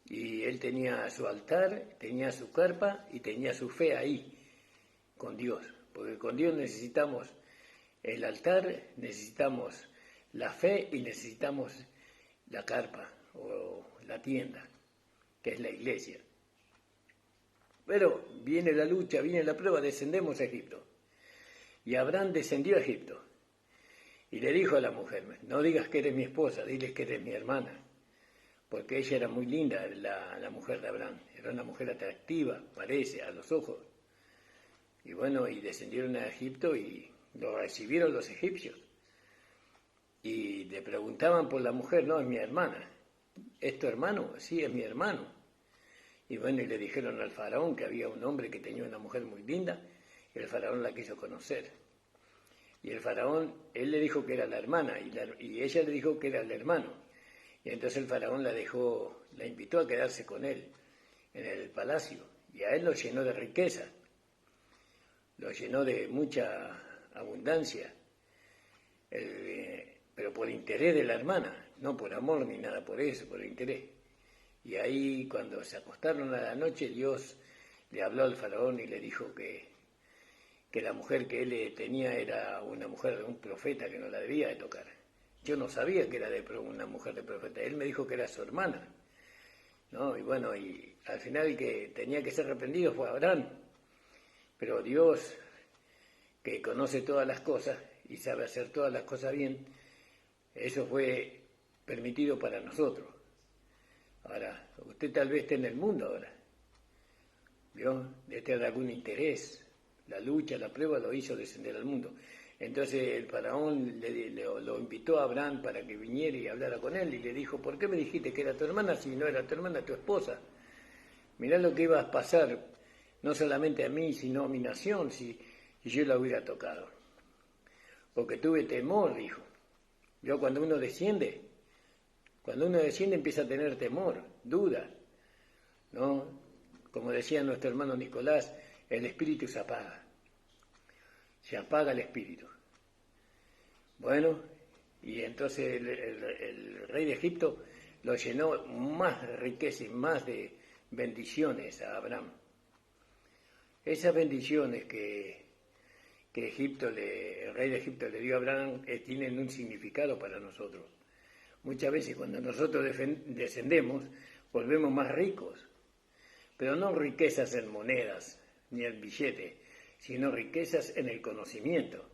Y él tenía su altar, tenía su carpa y tenía su fe ahí, con Dios. Porque con Dios necesitamos el altar, necesitamos la fe y necesitamos la carpa o la tienda, que es la iglesia. Pero viene la lucha, viene la prueba, descendemos a Egipto. Y Abraham descendió a Egipto. Y le dijo a la mujer, no digas que eres mi esposa, diles que eres mi hermana. Porque ella era muy linda, la mujer de Abraham. Era una mujer atractiva, parece, a los ojos. Y bueno, y descendieron a Egipto y lo recibieron los egipcios. Y le preguntaban por la mujer, no, es mi hermana. ¿Es tu hermano? Sí, es mi hermano. Y bueno, y le dijeron al faraón que había un hombre que tenía una mujer muy linda, y el faraón la quiso conocer. Y el faraón, él le dijo que era la hermana, y ella le dijo que era el hermano. Y entonces el faraón la invitó a quedarse con él en el palacio. Y a él lo llenó de riqueza, lo llenó de mucha abundancia, pero por interés de la hermana, no por amor ni nada por eso, por interés. Y ahí cuando se acostaron a la noche, Dios le habló al faraón y le dijo que la mujer que él tenía era una mujer de un profeta que no la debía de tocar. Yo no sabía que era una mujer de profeta. Él me dijo que era su hermana, ¿no? Y bueno, y al final el que tenía que ser arrepentido fue Abraham. Pero Dios, que conoce todas las cosas y sabe hacer todas las cosas bien, eso fue permitido para nosotros. Ahora, usted tal vez esté en el mundo ahora, ¿vio? De tener algún interés. La lucha, la prueba lo hizo descender al mundo. Entonces el faraón lo invitó a Abraham para que viniera y hablara con él y le dijo, ¿por qué me dijiste que era tu hermana si no era tu hermana, tu esposa? Mirá lo que iba a pasar, no solamente a mí, sino a mi nación, si yo la hubiera tocado. Porque tuve temor, dijo. Yo cuando uno desciende empieza a tener temor, duda, ¿no? Como decía nuestro hermano Nicolás, el espíritu se apaga el espíritu. Bueno, y entonces el rey de Egipto lo llenó más de riqueza y más de bendiciones a Abraham. Esas bendiciones que el rey de Egipto le dio a Abraham tienen un significado para nosotros. Muchas veces cuando nosotros descendemos, volvemos más ricos, pero no riquezas en monedas ni en billete, sino riquezas en el conocimiento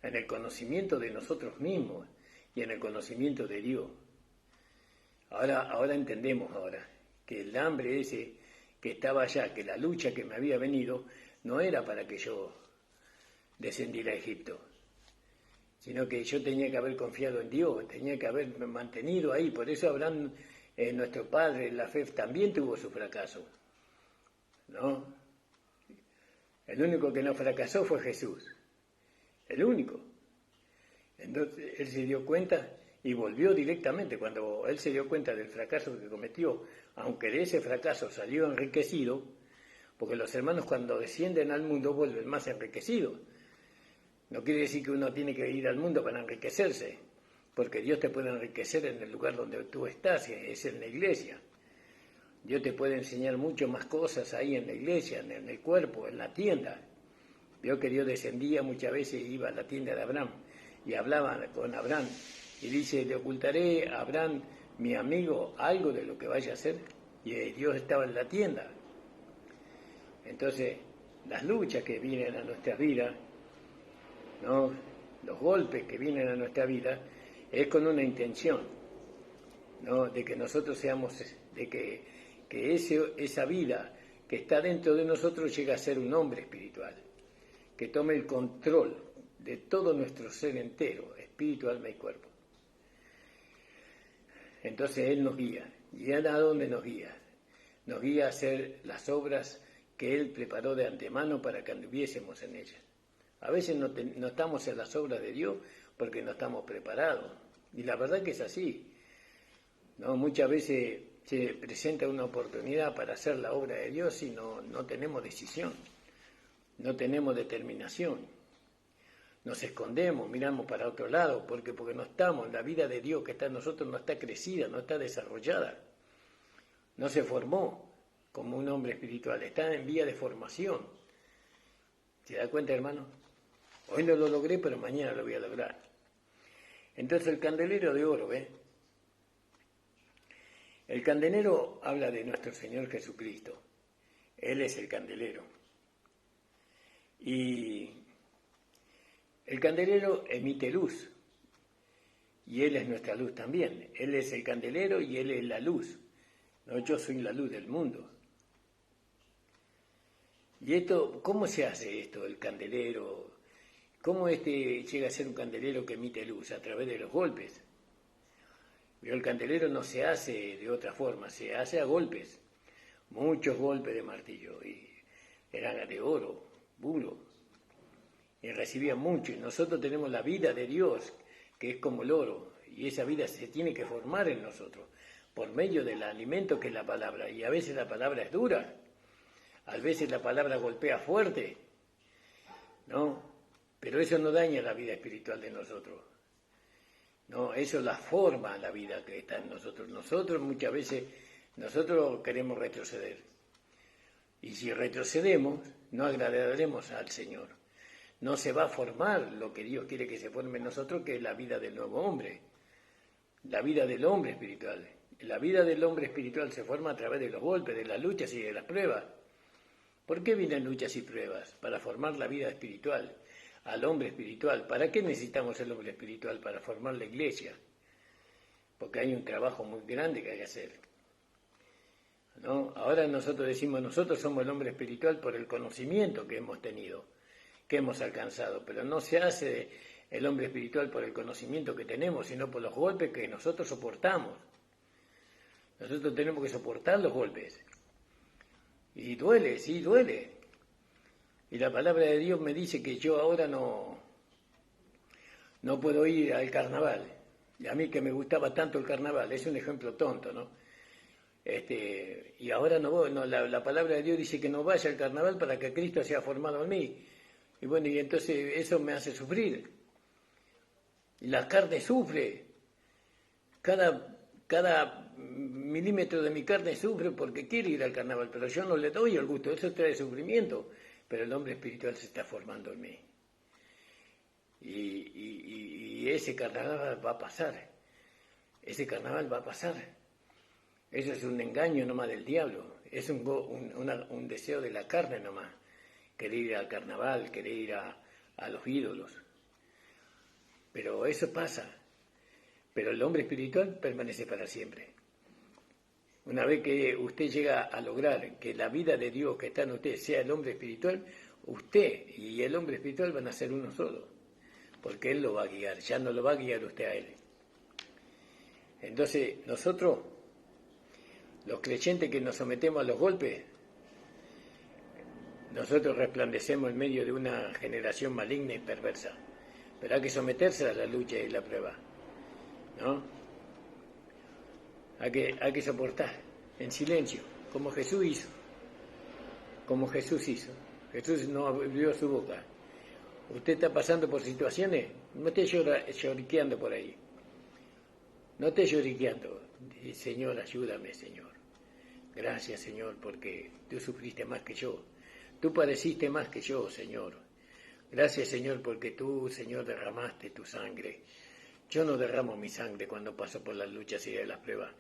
de nosotros mismos y en el conocimiento de Dios. Ahora entendemos que el hambre ese que estaba allá, que la lucha que me había venido, no era para que yo descendiera a Egipto, sino que yo tenía que haber confiado en Dios, tenía que haberme mantenido ahí. Por eso Abraham, nuestro padre, la fe, también tuvo su fracaso, ¿no? El único que no fracasó fue Jesús, el único. Entonces él se dio cuenta y volvió directamente. Cuando él se dio cuenta del fracaso que cometió, aunque de ese fracaso salió enriquecido, porque los hermanos cuando descienden al mundo vuelven más enriquecidos. No quiere decir que uno tiene que ir al mundo para enriquecerse, porque Dios te puede enriquecer en el lugar donde tú estás, es en la iglesia. Dios te puede enseñar mucho más cosas ahí en la iglesia, en el cuerpo, en la tienda. Vio que Dios descendía muchas veces, iba a la tienda de Abraham y hablaba con Abraham. Y dice, le ocultaré a Abraham, mi amigo, algo de lo que vaya a hacer. Y Dios estaba en la tienda. Entonces, las luchas que vienen a nuestra vida, ¿no? Los golpes que vienen a nuestra vida, es con una intención, ¿no? De que nosotros seamos, de que esa vida que está dentro de nosotros llegue a ser un hombre espiritual, que tome el control de todo nuestro ser entero, espíritu, alma y cuerpo. Entonces Él nos guía. ¿Y a dónde nos guía? Nos guía a hacer las obras que Él preparó de antemano para que anduviésemos en ellas. A veces no estamos en las obras de Dios porque no estamos preparados. Y la verdad que es así, ¿no? Muchas veces se presenta una oportunidad para hacer la obra de Dios y no tenemos decisión, no tenemos determinación. Nos escondemos, miramos para otro lado, porque no estamos, la vida de Dios que está en nosotros no está crecida, no está desarrollada, no se formó como un hombre espiritual, está en vía de formación. ¿Se da cuenta, hermano? Hoy no lo logré, pero mañana lo voy a lograr. Entonces el candelero de oro, ¿ves? El candelero habla de nuestro Señor Jesucristo. Él es el candelero. Y el candelero emite luz. Y Él es nuestra luz también. Él es el candelero y Él es la luz. No, yo soy la luz del mundo. ¿Y esto, cómo se hace esto, el candelero? ¿Cómo llega a ser un candelero que emite luz? A través de los golpes. Pero el candelero no se hace de otra forma, se hace a golpes. Muchos golpes de martillo. Y eran de oro, puro. Y recibían mucho. Y nosotros tenemos la vida de Dios, que es como el oro. Y esa vida se tiene que formar en nosotros, por medio del alimento que es la palabra. Y a veces la palabra es dura. A veces la palabra golpea fuerte, ¿no? Pero eso no daña la vida espiritual de nosotros. No, eso la forma la vida que está en nosotros. Nosotros muchas veces, nosotros queremos retroceder. Y si retrocedemos, no agradaremos al Señor. No se va a formar lo que Dios quiere que se forme en nosotros, que es la vida del nuevo hombre. La vida del hombre espiritual. La vida del hombre espiritual se forma a través de los golpes, de las luchas y de las pruebas. ¿Por qué vienen luchas y pruebas? Para formar la vida espiritual, al hombre espiritual. ¿Para qué necesitamos el hombre espiritual? Para formar la iglesia. Porque hay un trabajo muy grande que hay que hacer, ¿no? Ahora nosotros decimos, nosotros somos el hombre espiritual por el conocimiento que hemos tenido, que hemos alcanzado. Pero no se hace el hombre espiritual por el conocimiento que tenemos, sino por los golpes que nosotros soportamos. Nosotros tenemos que soportar los golpes. Y duele, sí, duele. Y la palabra de Dios me dice que yo ahora no puedo ir al carnaval. Y a mí que me gustaba tanto el carnaval, es un ejemplo tonto, ¿no? Y ahora no voy, la palabra de Dios dice que no vaya al carnaval para que Cristo sea formado en mí. Y bueno, y entonces eso me hace sufrir. Y la carne sufre. Cada milímetro de mi carne sufre porque quiere ir al carnaval, pero yo no le doy el gusto, eso trae sufrimiento, pero el hombre espiritual se está formando en mí. Y ese carnaval va a pasar, Eso es un engaño nomás del diablo, es un deseo de la carne nomás, querer ir al carnaval, querer ir a los ídolos. Pero eso pasa. Pero el hombre espiritual permanece para siempre. Una vez que usted llega a lograr que la vida de Dios que está en usted sea el hombre espiritual, usted y el hombre espiritual van a ser uno solo, porque Él lo va a guiar, ya no lo va a guiar usted a Él. Entonces, nosotros, los creyentes que nos sometemos a los golpes, nosotros resplandecemos en medio de una generación maligna y perversa, pero hay que someterse a la lucha y la prueba, ¿no? Hay que soportar en silencio, como Jesús hizo. Jesús no abrió su boca. Usted está pasando por situaciones, no esté lloriqueando por ahí. No esté lloriqueando. Señor, ayúdame, Señor. Gracias, Señor, porque tú sufriste más que yo. Tú padeciste más que yo, Señor. Gracias, Señor, porque tú, Señor, derramaste tu sangre. Yo no derramo mi sangre cuando paso por las luchas y de las pruebas.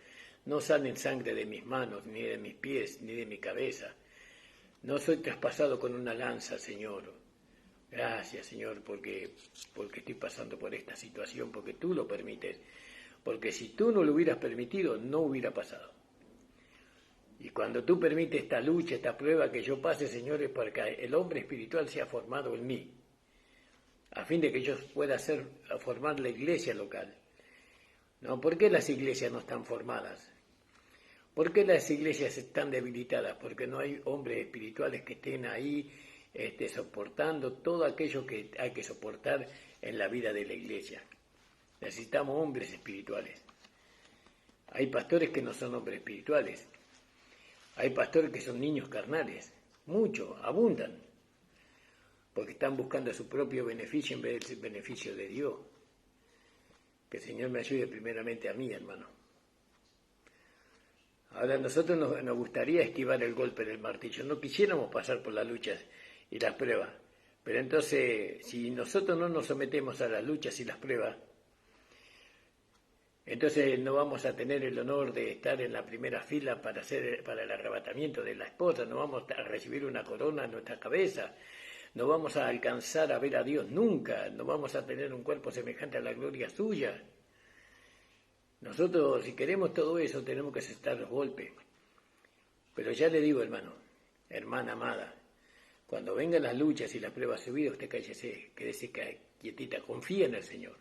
No salen sangre de mis manos, ni de mis pies, ni de mi cabeza. No soy traspasado con una lanza, Señor. Gracias, Señor, porque estoy pasando por esta situación, porque tú lo permites. Porque si tú no lo hubieras permitido, no hubiera pasado. Y cuando tú permites esta lucha, esta prueba que yo pase, Señor, es para que el hombre espiritual sea formado en mí, a fin de que yo pueda formar la iglesia local. ¿No? ¿Por qué las iglesias no están formadas? ¿Por qué las iglesias están debilitadas? Porque no hay hombres espirituales que estén ahí soportando todo aquello que hay que soportar en la vida de la iglesia. Necesitamos hombres espirituales. Hay pastores que no son hombres espirituales. Hay pastores que son niños carnales. Muchos, abundan. Porque están buscando su propio beneficio en vez del beneficio de Dios. Que el Señor me ayude primeramente a mí, hermano. Ahora, a nosotros nos gustaría esquivar el golpe del martillo. No quisiéramos pasar por las luchas y las pruebas. Pero entonces, si nosotros no nos sometemos a las luchas y las pruebas, entonces no vamos a tener el honor de estar en la primera fila para el arrebatamiento de la esposa, no vamos a recibir una corona en nuestra cabeza, no vamos a alcanzar a ver a Dios nunca, no vamos a tener un cuerpo semejante a la gloria suya. Nosotros, si queremos todo eso, tenemos que aceptar los golpes. Pero ya le digo, hermano, hermana amada, cuando vengan las luchas y las pruebas a su vida, usted cállese, quédese quietita, confía en el Señor.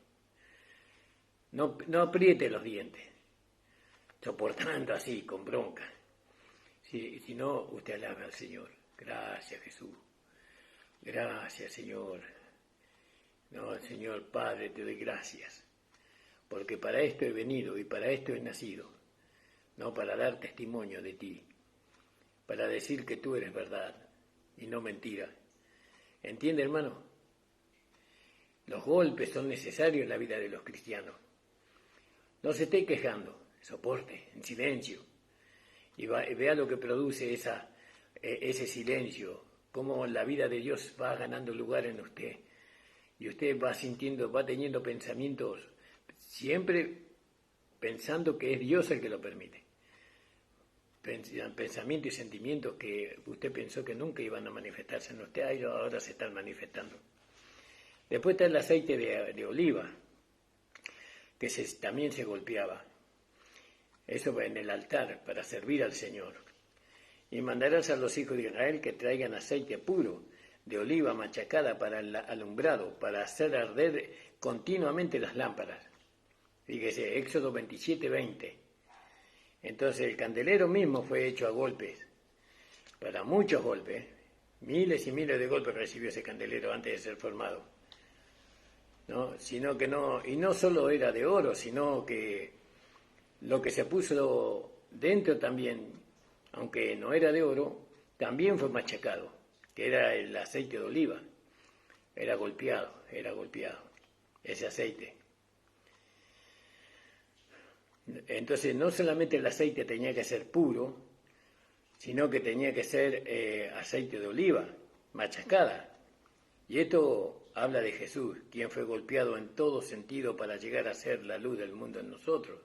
No apriete los dientes, soportando así, con bronca. Si no, usted alaba al Señor. Gracias, Jesús. Gracias, Señor. No, Señor Padre, te doy gracias. Porque para esto he venido y para esto he nacido. No para dar testimonio de ti. Para decir que tú eres verdad y no mentira. ¿Entiende, hermano? Los golpes son necesarios en la vida de los cristianos. No se esté quejando, soporte, en silencio, y vea lo que produce ese silencio, cómo la vida de Dios va ganando lugar en usted, y usted va teniendo pensamientos, siempre pensando que es Dios el que lo permite, pensamientos y sentimientos que usted pensó que nunca iban a manifestarse en usted, ahora se están manifestando. Después está el aceite de oliva, que también se golpeaba. Eso va en el altar para servir al Señor. Y mandarás a los hijos de Israel que traigan aceite puro de oliva machacada para el alumbrado, para hacer arder continuamente las lámparas. Fíjese, Éxodo 27:20. Entonces el candelero mismo fue hecho a golpes, para muchos golpes. Miles y miles de golpes recibió ese candelero antes de ser formado. ¿No? Sino que no, y no solo era de oro, sino que lo que se puso dentro también, aunque no era de oro, también fue machacado, que era el aceite de oliva, era golpeado, ese aceite. Entonces no solamente el aceite tenía que ser puro, sino que tenía que ser aceite de oliva, machacada. Y esto habla de Jesús, quien fue golpeado en todo sentido para llegar a ser la luz del mundo en nosotros.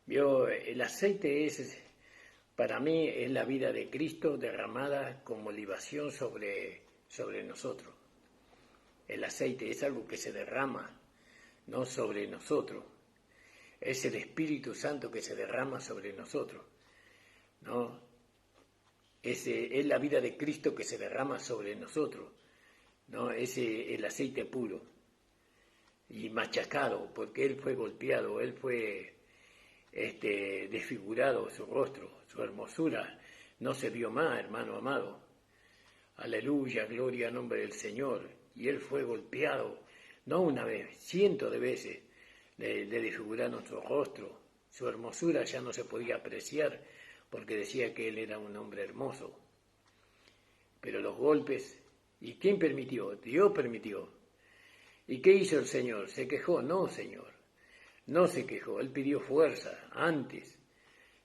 El aceite para mí, es la vida de Cristo derramada como libación sobre nosotros. El aceite es algo que se derrama, no sobre nosotros. Es el Espíritu Santo que se derrama sobre nosotros, ¿no? Es la vida de Cristo que se derrama sobre nosotros. ¿No? El aceite puro y machacado, porque él fue golpeado, él fue desfigurado, su rostro, su hermosura no se vio más, hermano amado. Aleluya, gloria al nombre del Señor. Y él fue golpeado, no una vez, cientos de veces le desfiguraron su rostro, su hermosura ya no se podía apreciar porque decía que él era un hombre hermoso. Pero los golpes, ¿y quién permitió? Dios permitió. ¿Y qué hizo el Señor? ¿Se quejó? No, Señor. No se quejó. Él pidió fuerza antes.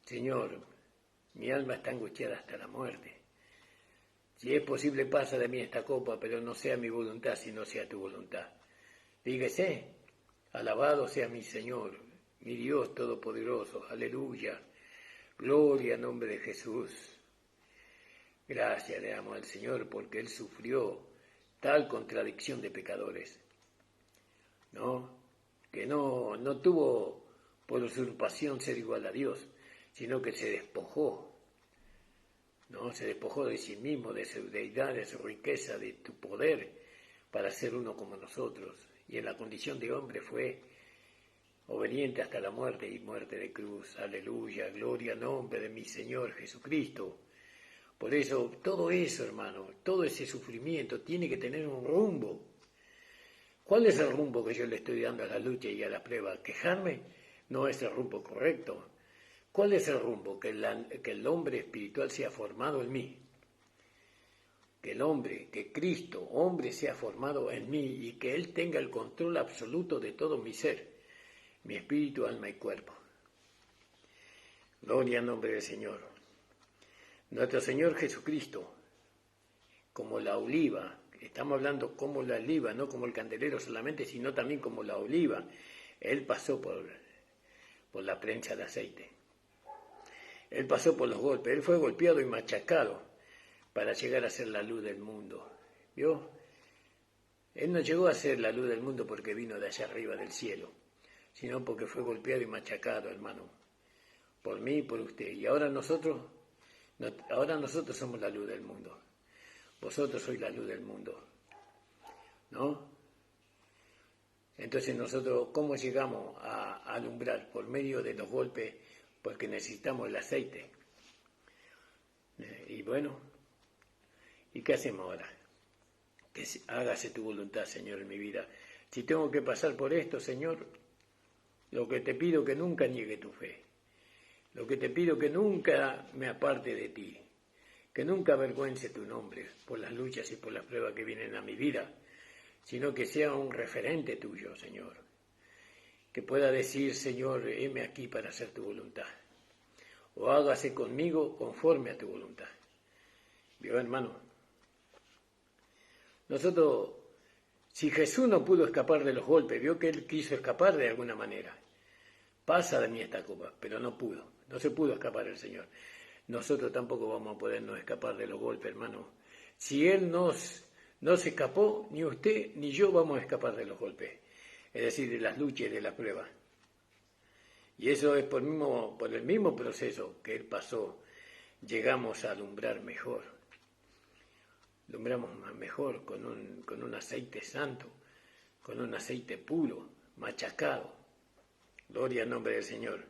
Señor, mi alma está angustiada hasta la muerte. Si es posible, pasa de mí esta copa, pero no sea mi voluntad, sino sea tu voluntad. Fíjese, alabado sea mi Señor, mi Dios Todopoderoso. Aleluya. Gloria al nombre de Jesús. Gracias le damos al Señor porque Él sufrió tal contradicción de pecadores, ¿no? Que no tuvo por usurpación ser igual a Dios, sino que se despojó, ¿no? Se despojó de sí mismo, de su deidad, de su riqueza, de tu poder, para ser uno como nosotros. Y en la condición de hombre fue obediente hasta la muerte y muerte de cruz. Aleluya, gloria al nombre de mi Señor Jesucristo. Por eso, todo eso, hermano, todo ese sufrimiento tiene que tener un rumbo. ¿Cuál es el rumbo que yo le estoy dando a la lucha y a la prueba? ¿Quejarme? No es el rumbo correcto. ¿Cuál es el rumbo? Que el hombre espiritual sea formado en mí. Que Cristo, hombre, sea formado en mí y que Él tenga el control absoluto de todo mi ser, mi espíritu, alma y cuerpo. Gloria al nombre del Señor. Nuestro Señor Jesucristo, como la oliva, estamos hablando como la oliva, no como el candelero solamente, sino también como la oliva. Él pasó por la prensa de aceite. Él pasó por los golpes, Él fue golpeado y machacado para llegar a ser la luz del mundo. ¿Vio? Él no llegó a ser la luz del mundo porque vino de allá arriba del cielo, sino porque fue golpeado y machacado, hermano, por mí y por usted. Y ahora nosotros somos la luz del mundo. Vosotros sois la luz del mundo, ¿no? Entonces nosotros, ¿cómo llegamos a alumbrar? Por medio de los golpes, porque necesitamos el aceite. Y bueno, ¿y qué hacemos ahora? Que hágase tu voluntad, Señor, en mi vida. Si tengo que pasar por esto, Señor, lo que te pido que nunca niegue tu fe. Lo que te pido que nunca me aparte de ti. Que nunca avergüence tu nombre por las luchas y por las pruebas que vienen a mi vida, sino que sea un referente tuyo, Señor. Que pueda decir, Señor, heme aquí para hacer tu voluntad. O hágase conmigo conforme a tu voluntad. ¿Vio, hermano? Nosotros, si Jesús no pudo escapar de los golpes, vio que Él quiso escapar de alguna manera. Pasa de mí esta copa, pero no pudo. No se pudo escapar el Señor. Nosotros tampoco vamos a podernos escapar de los golpes, hermano. Si Él no se escapó, ni usted ni yo vamos a escapar de los golpes. Es decir, de las luchas y de las pruebas. Y eso es por el mismo proceso que Él pasó. Llegamos a alumbrar mejor. Alumbramos mejor con un aceite santo, con un aceite puro, machacado. Gloria al nombre del Señor.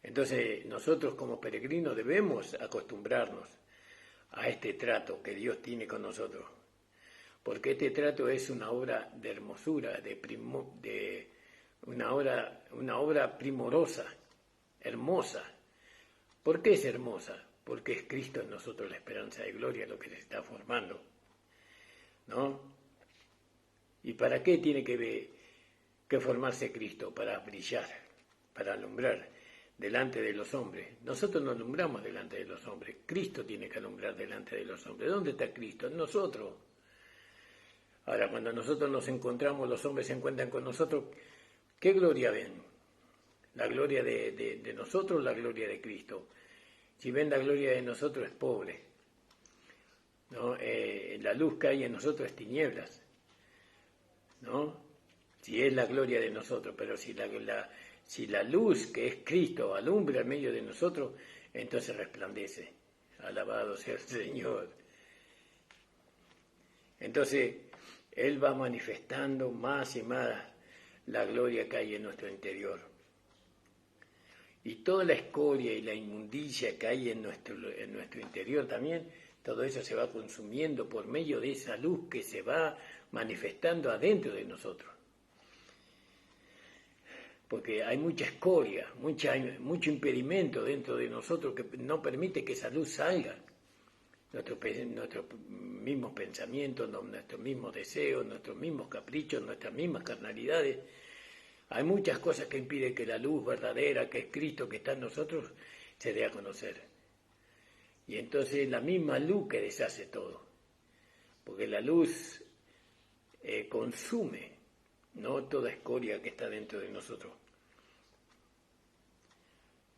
Entonces nosotros como peregrinos debemos acostumbrarnos a este trato que Dios tiene con nosotros, porque este trato es una obra de hermosura, una obra primorosa, hermosa. ¿Por qué es hermosa? Porque es Cristo en nosotros la esperanza de gloria, lo que se está formando, ¿no? ¿Y para qué tiene que formarse Cristo? Para brillar, para alumbrar delante de los hombres. Nosotros no alumbramos delante de los hombres. Cristo tiene que alumbrar delante de los hombres. ¿Dónde está Cristo? En nosotros. Ahora, cuando nosotros nos encontramos, los hombres se encuentran con nosotros, ¿qué gloria ven? ¿La gloria de nosotros o la gloria de Cristo? Si ven la gloria de nosotros es pobre, ¿no? La luz que hay en nosotros es tinieblas, ¿no? Si es la gloria de nosotros, pero si la luz que es Cristo alumbra en medio de nosotros, entonces resplandece. Alabado sea el Señor. Entonces, Él va manifestando más y más la gloria que hay en nuestro interior. Y toda la escoria y la inmundicia que hay en nuestro interior también, todo eso se va consumiendo por medio de esa luz que se va manifestando adentro de nosotros. Porque hay mucha escoria, mucho impedimento dentro de nosotros que no permite que esa luz salga. Nuestros mismos pensamientos, nuestros mismos deseos, nuestros mismos caprichos, nuestras mismas carnalidades. Hay muchas cosas que impiden que la luz verdadera, que es Cristo, que está en nosotros, se dé a conocer. Y entonces la misma luz que deshace todo. Porque la luz consume, no toda escoria que está dentro de nosotros.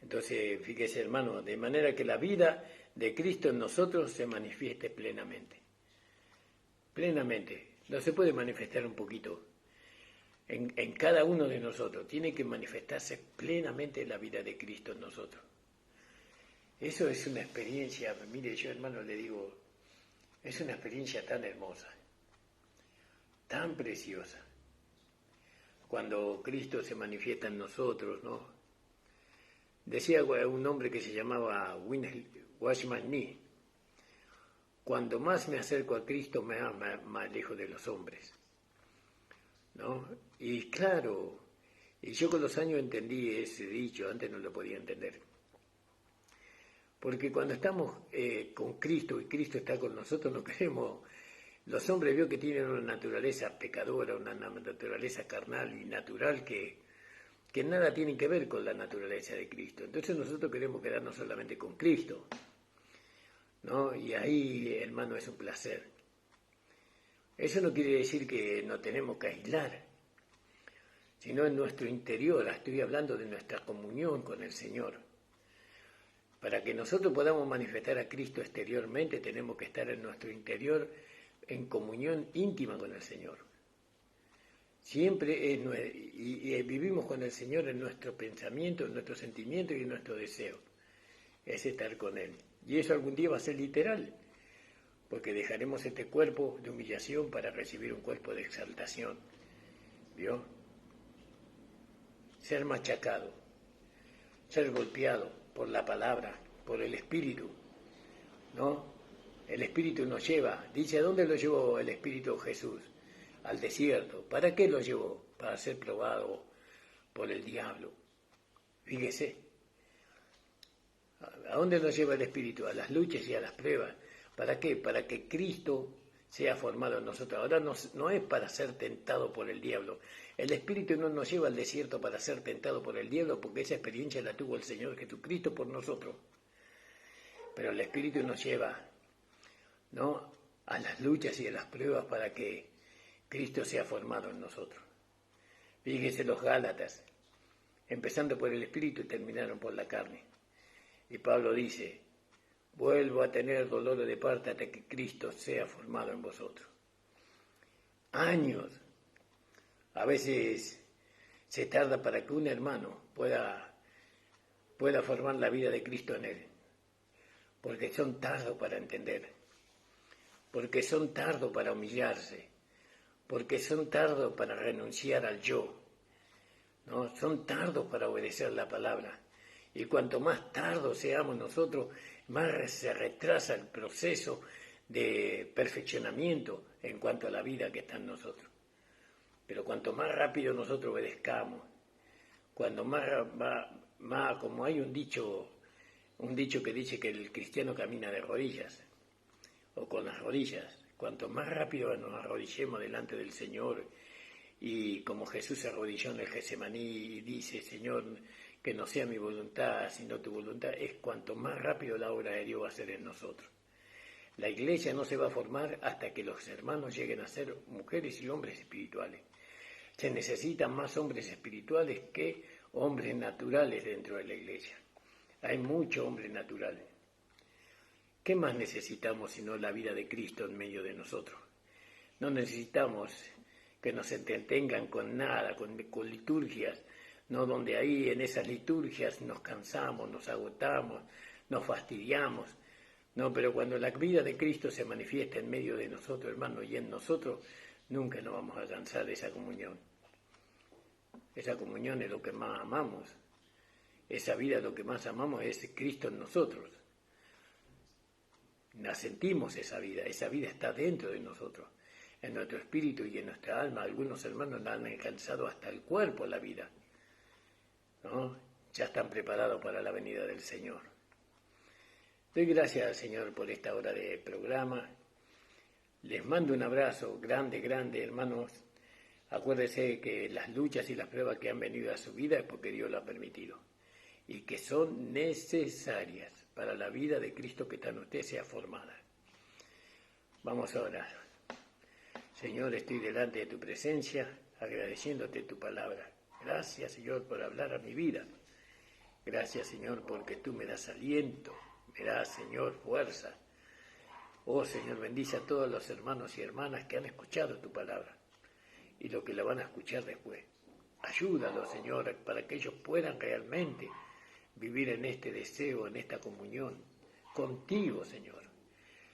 Entonces, fíjese, hermano, de manera que la vida de Cristo en nosotros se manifieste plenamente. Plenamente. No se puede manifestar un poquito. En cada uno de nosotros tiene que manifestarse plenamente la vida de Cristo en nosotros. Eso es una experiencia, mire, yo, hermano, le digo, es una experiencia tan hermosa, tan preciosa, cuando Cristo se manifiesta en nosotros, ¿no? Decía un hombre que se llamaba Watchman Nee: cuando más me acerco a Cristo, más alejo de los hombres, ¿no? Y claro, y yo con los años entendí ese dicho, antes no lo podía entender. Porque cuando estamos con Cristo y Cristo está con nosotros, no queremos. Los hombres veo que tienen una naturaleza pecadora, una naturaleza carnal y natural que nada tienen que ver con la naturaleza de Cristo. Entonces nosotros queremos quedarnos solamente con Cristo, ¿no? Y ahí, hermano, es un placer. Eso no quiere decir que no tenemos que aislar, sino en nuestro interior. Estoy hablando de nuestra comunión con el Señor. Para que nosotros podamos manifestar a Cristo exteriormente, tenemos que estar en nuestro interior en comunión íntima con el Señor. Siempre vivimos con el Señor en nuestro pensamiento, en nuestro sentimiento y en nuestro deseo. Es estar con Él. Y eso algún día va a ser literal, porque dejaremos este cuerpo de humillación para recibir un cuerpo de exaltación. ¿Vio? Ser machacado, ser golpeado por la palabra, por el Espíritu, ¿no? El Espíritu nos lleva. Dice, ¿a dónde lo llevó el Espíritu Jesús? Al desierto. ¿Para qué lo llevó? Para ser probado por el diablo. Fíjese. ¿A dónde nos lleva el Espíritu? A las luchas y a las pruebas. ¿Para qué? Para que Cristo sea formado en nosotros. Ahora no es para ser tentado por el diablo. El Espíritu no nos lleva al desierto para ser tentado por el diablo, porque esa experiencia la tuvo el Señor Jesucristo por nosotros. Pero el Espíritu nos lleva, ¿no?, a las luchas y a las pruebas para que Cristo sea formado en nosotros. Fíjese los Gálatas, empezando por el Espíritu, terminaron por la carne. Y Pablo dice, vuelvo a tener dolor de parte hasta que Cristo sea formado en vosotros. Años. A veces se tarda para que un hermano pueda formar la vida de Cristo en él. Porque son tardos para entender. Porque son tardos para humillarse. Porque son tardos para renunciar al yo. ¿No? Son tardos para obedecer la palabra. Y cuanto más tardos seamos nosotros, más se retrasa el proceso de perfeccionamiento en cuanto a la vida que está en nosotros. Pero cuanto más rápido nosotros obedezcamos, cuando más como hay un dicho que dice que el cristiano camina de rodillas, o con las rodillas, cuanto más rápido nos arrodillemos delante del Señor, y como Jesús se arrodilló en el Getsemaní y dice, Señor, que no sea mi voluntad, sino tu voluntad, es cuanto más rápido la obra de Dios va a ser en nosotros. La iglesia no se va a formar hasta que los hermanos lleguen a ser mujeres y hombres espirituales. Se necesitan más hombres espirituales que hombres naturales dentro de la iglesia. Hay muchos hombres naturales. ¿Qué más necesitamos sino la vida de Cristo en medio de nosotros? No necesitamos que nos entretengan con nada, con liturgias, no, donde ahí en esas liturgias nos cansamos, nos agotamos, nos fastidiamos. No, pero cuando la vida de Cristo se manifiesta en medio de nosotros, hermanos, y en nosotros, nunca nos vamos a cansar de esa comunión. Esa comunión es lo que más amamos. Esa vida lo que más amamos es Cristo en nosotros. La sentimos esa vida está dentro de nosotros, en nuestro espíritu y en nuestra alma. Algunos hermanos la han alcanzado hasta el cuerpo, la vida, ¿no? Ya están preparados para la venida del Señor. Doy gracias al Señor por esta hora de programa. Les mando un abrazo grande, grande, hermanos. Acuérdense que las luchas y las pruebas que han venido a su vida es porque Dios lo ha permitido y que son necesarias para la vida de Cristo que está en usted sea formada. Vamos a orar. Señor, estoy delante de tu presencia, agradeciéndote tu palabra. Gracias, Señor, por hablar a mi vida. Gracias, Señor, porque tú me das aliento, me das, Señor, fuerza. Oh, Señor, bendice a todos los hermanos y hermanas que han escuchado tu palabra y lo que la van a escuchar después. Ayúdalos, Señor, para que ellos puedan realmente vivir en este deseo, en esta comunión contigo, Señor.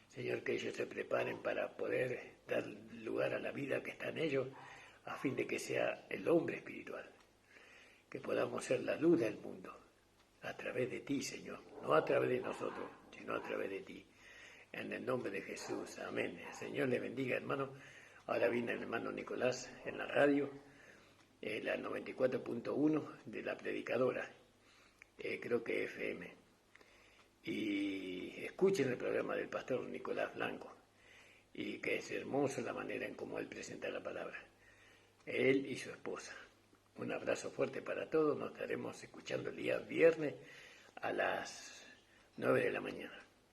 Señor, que ellos se preparen para poder dar lugar a la vida que está en ellos, a fin de que sea el hombre espiritual, que podamos ser la luz del mundo, a través de ti, Señor, no a través de nosotros, sino a través de ti. En el nombre de Jesús, amén. El Señor le bendiga, hermano. Ahora viene el hermano Nicolás en la radio, la 94.1 de la predicadora, creo que FM. Y escuchen el programa del pastor Nicolás Blanco, y que es hermoso la manera en cómo él presenta la palabra, él y su esposa. Un abrazo fuerte para todos, nos estaremos escuchando el día viernes a las 9 de la mañana.